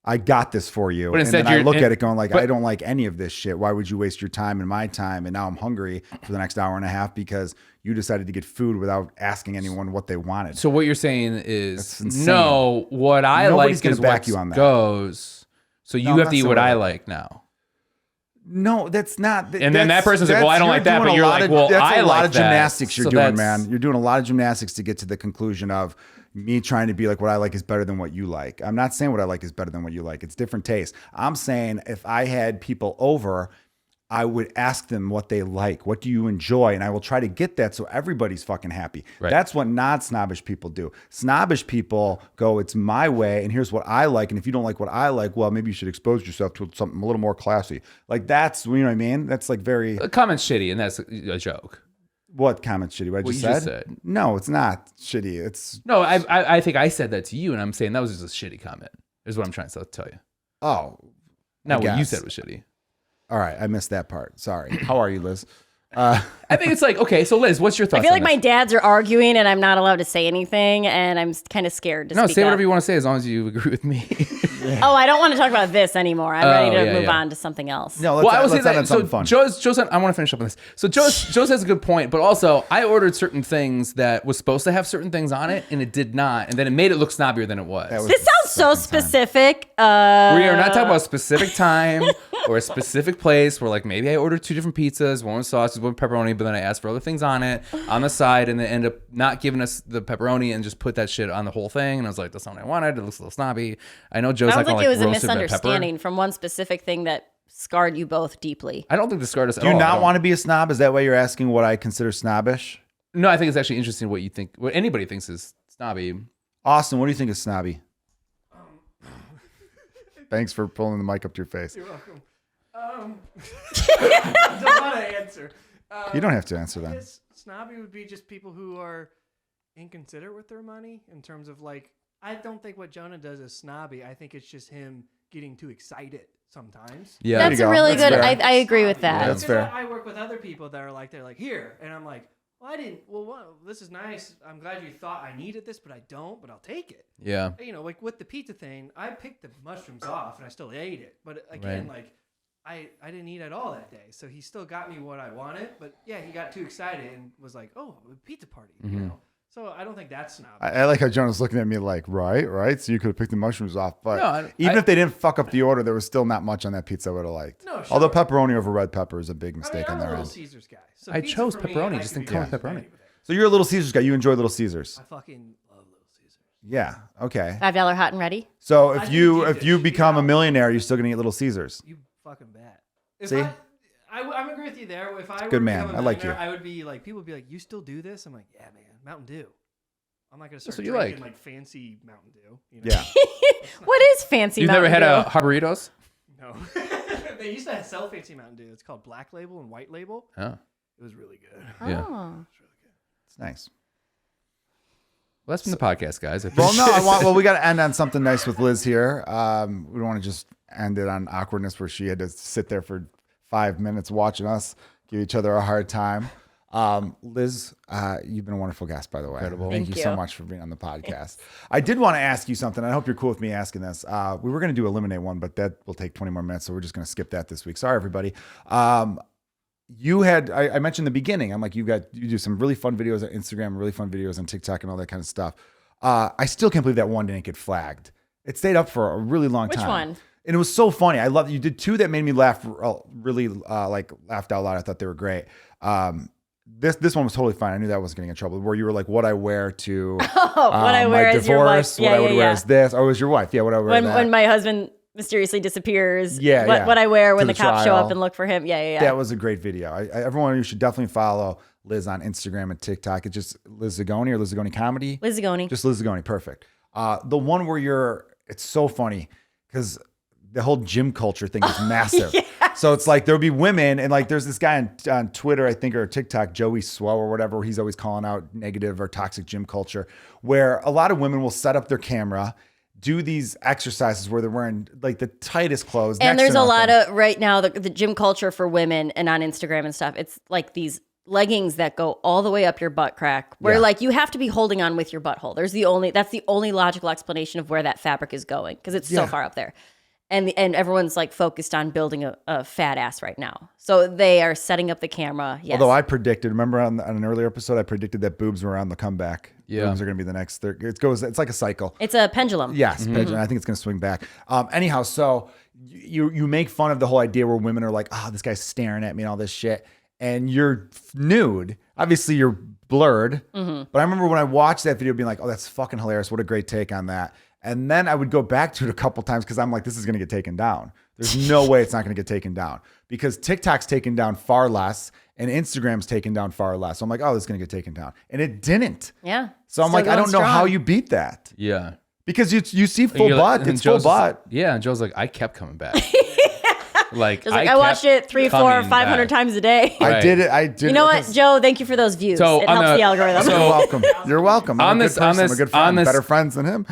I got this for you," But and instead then I you're- look at it going like, but- "I don't like any of this shit. Why would you waste your time and my time?" And now I'm hungry for the next hour and a half because you decided to get food without asking anyone what they wanted. So what you're saying is, That's insane. no, what I Nobody's like gonna is back what you on that. goes. So you I'm have not to eat saying what what I I like now. No, that's not. And then that person's like, well, I don't like that, but you're like, well, that's I a lot like of that. gymnastics you're So doing, that's- man. You're doing a lot of gymnastics to get to the conclusion of me trying to be like, what I like is better than what you like. I'm not saying what I like is better than what you like. It's different tastes. I'm saying if I had people over, I would ask them what they like. What do you enjoy? And I will try to get that so everybody's fucking happy. Right. That's what non-snobbish people do. Snobbish people go, it's my way, and here's what I like. And if you don't like what I like, well, maybe you should expose yourself to something a little more classy. Like that's, you know what I mean? That's like very... The comment's shitty, and that's a joke. What comment shitty? What I What just you said? just said. No, it's not shitty. It's... No, I think I said that to you, and I'm saying that was just a shitty comment, is what I'm trying to tell you. Oh. Not I what you guess. said was shitty. All right. I missed that part. Sorry. How are you, Liz? I think it's like, okay, so Liz, what's your thoughts I feel like on my this? dads are arguing and I'm not allowed to say anything and I'm kind of scared to No, speak say up. whatever you want to say as long as you agree with me. Oh, I don't want to talk about this anymore. I'm ready to yeah, move yeah. on to something else. No, Well, I would say let's end that. on So something fun. Joe said, I want to finish up on this. So Joe says a good point, but also I ordered certain things that was supposed to have certain things on it, and it did not, and then it made it look snobbier than it was. That was This the sounds so second time. specific. We are not talking about a specific time or a specific place where, like, maybe I ordered 2 different pizzas, one with sausage, one with pepperoni, but then I asked for other things on it on the side, and they end up not giving us the pepperoni and just put that shit on the whole thing. And I was like, that's not what I wanted. It looks a little snobby. I know Joe's Sounds not like gonna it was a roasted red pepper. misunderstanding from one specific thing that scarred you both deeply. I don't think this scarred us at Do you all. I not don't- want to be a snob? Is that why you're asking what I consider snobbish? No, I think it's actually interesting what you think, what anybody thinks is snobby. Austin, what do you think is snobby? Thanks for pulling the mic up to your face. You're welcome. I don't want to answer. You don't have to answer I that. guess snobby would be just people who are inconsiderate with their money in terms of like, I don't think what Jonah does is snobby. I think it's just him getting too excited sometimes. Yeah. There That's you a go. really That's good. fair. I agree with that. That's Because fair. I work with other people that are like, they're like, here. And I'm like, well, I didn't, well, this is nice. I'm glad you thought I needed this, but I don't, but I'll take it. Yeah. You know, like with the pizza thing, I picked the mushrooms off and I still ate it. But again, Right. like, I didn't eat at all that day. So he still got me what I wanted. But yeah, he got too excited and was like, oh, a pizza party, you know? So I don't think that's snobby. I like how Jonah's looking at me like, right? So you could have picked the mushrooms off. But No, even if they didn't fuck up the order, there was still not much on that pizza I would have liked. No, sure. Although pepperoni over red pepper is a big mistake I'm on a their Little end. Caesars guy. So I pizza chose for me, pepperoni, I just could didn't be come with down pepperoni. with it. So you're a Little Caesars guy. You enjoy Little Caesars. I fucking love Little Caesars. Yeah. Okay. $5 hot and ready. So I if do you deep if you dish, become a yeah. millionaire, you're still gonna eat Little Caesars. You fucking bet. If See? I agree with you there. If I were Good to man. become a I like millionaire, you. I would be like, people would be like, you still do this? I'm like, yeah, man, Mountain Dew. I'm not gonna start what you drinking like. like fancy Mountain Dew. You know? Yeah. What is fancy? You've never Mountain had Dew? a Harboritos? No. They used to sell fancy Mountain Dew. It's called Black Label and White Label. Oh. It was really good. Yeah. Oh. It's nice. Well, that's been the podcast, guys. Well, no, we got to end on something nice with Liz here. We don't want to just end it on awkwardness where she had to sit there for 5 minutes watching us give each other a hard time. Liz, you've been a wonderful guest, by the way. Incredible. Thank Thank you so you. much for being on the podcast. I did want to ask you something. I hope you're cool with me asking this. We were going to do Eliminate one, but that will take 20 more minutes, so we're just going to skip that this week. Sorry, everybody. You had, I mentioned in the beginning, I'm like, you do some really fun videos on Instagram, really fun videos on TikTok and all that kind of stuff. I still can't believe that one didn't get flagged. It stayed up for a really long Which time. one? And it was so funny. I love you did 2 that made me laugh, really like laughed out loud. I thought they were great. This one was totally fine. I knew that I wasn't getting in trouble. Where you were like, what I wear to What I wear my as your wife. divorce, what I would wear as this. Oh, it was your wife. Yeah, what I wear as that. When my husband mysteriously disappears. Yeah, what, yeah. what I wear To when the the cops show trial. up and look for him. Yeah. That was a great video. Everyone, you should definitely follow Liz on Instagram and TikTok. It's just Liz Zagone or Liz Zagone Comedy. Liz Zagone. Just Liz Zagone. Perfect. The one where it's so funny because the whole gym culture thing is massive. So it's like there'll be women and like there's this guy on Twitter, I think, or TikTok, Joey Swow or whatever, where he's always calling out negative or toxic gym culture, where a lot of women will set up their camera, do these exercises where they're wearing like the tightest clothes. And next there's to a lot nothing. of right now the gym culture for women and on Instagram and stuff. It's like these leggings that go all the way up your butt crack, where Yeah. like you have to be holding on with your butthole. That's the only logical explanation of where that fabric is going because it's so Yeah. far up there. and everyone's like focused on building a fat ass right now. So they are setting up the camera. Yes. Although I predicted, remember on an earlier episode, I predicted that boobs were on the comeback. Yeah. Boobs are going to be the next. It's like a cycle. It's a pendulum. Yes, pendulum. I think it's going to swing back. Anyhow, so you make fun of the whole idea where women are like, oh, this guy's staring at me and all this shit, and you're nude. Obviously, you're blurred. But I remember when I watched that video, being like, oh, that's fucking hilarious. What a great take on that. And then I would go back to it a couple times because I'm like, this is going to get taken down. There's no way it's not going to get taken down because TikTok's taken down far less and Instagram's taken down far less. So I'm like, oh, this is going to get taken down. And it didn't. Yeah. So I'm Still like, I going don't know how strong. you beat that. Yeah. Because you see full You're like- butt. and It's full Joe's butt. Yeah, and Joe's like, I kept coming back. Like, Just like I watched it 300, 400, 500 times a day. I Right. did it. I did You know it what, because- Joe? Thank you for those views. So it on helps the- the algorithm. You're welcome. You're welcome. I'm On a this- good on person. I'm this- a good friend. on this- Better friends than him.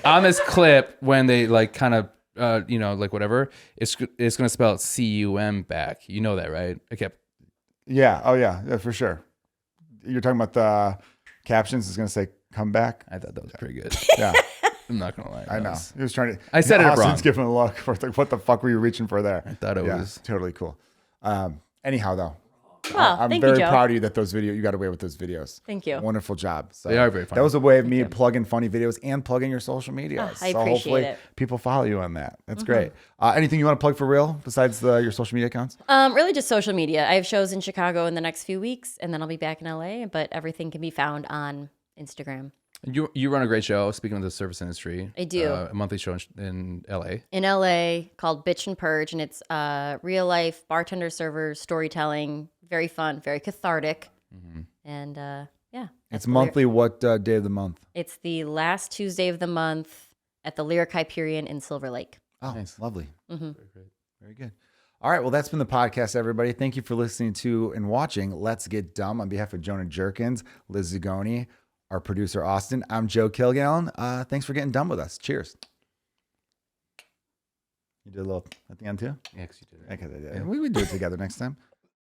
On this clip, when they like kind of, like whatever, it's going to spell cum back. You know that, right? I kept. Yeah. Oh, yeah, for sure. You're talking about the captions. It's going to say come back. I thought that was pretty good. Yeah. I'm not gonna lie. I know. He was trying to. I said it Austin's wrong. giving a look. What the fuck were you reaching for there? I thought it was- totally cool. Anyhow, though, Well, I'm thank very you, Joe. proud of you that you got away with those videos. Thank you. Wonderful job. So They are very funny. That was a way of me plugging funny videos and plugging your social media. I so appreciate hopefully it. people follow you on that. That's great. Anything you want to plug for real besides your social media accounts? Really just social media. I have shows in Chicago in the next few weeks, and then I'll be back in LA, but everything can be found on Instagram. You run a great show. Speaking of the service industry, I do. A monthly show in LA. In LA called Bitch and Purge, and it's real life bartender server storytelling. Very fun, very cathartic. And yeah. It's monthly. What day of the month? It's the last Tuesday of the month at the Lyric Hyperion in Silver Lake. Oh, Nice. lovely. Mm-hmm. Very good. All right. Well, that's been the podcast, everybody. Thank you for listening to and watching Let's Get Dumb. On behalf of Jonah Jurkens, Liz Zagone, our producer, Austin, I'm Joe Kilgallon. Thanks for getting dumb with us. Cheers. You did a little at the end, too? Yeah, 'cause you did it. Okay, we do it together next time.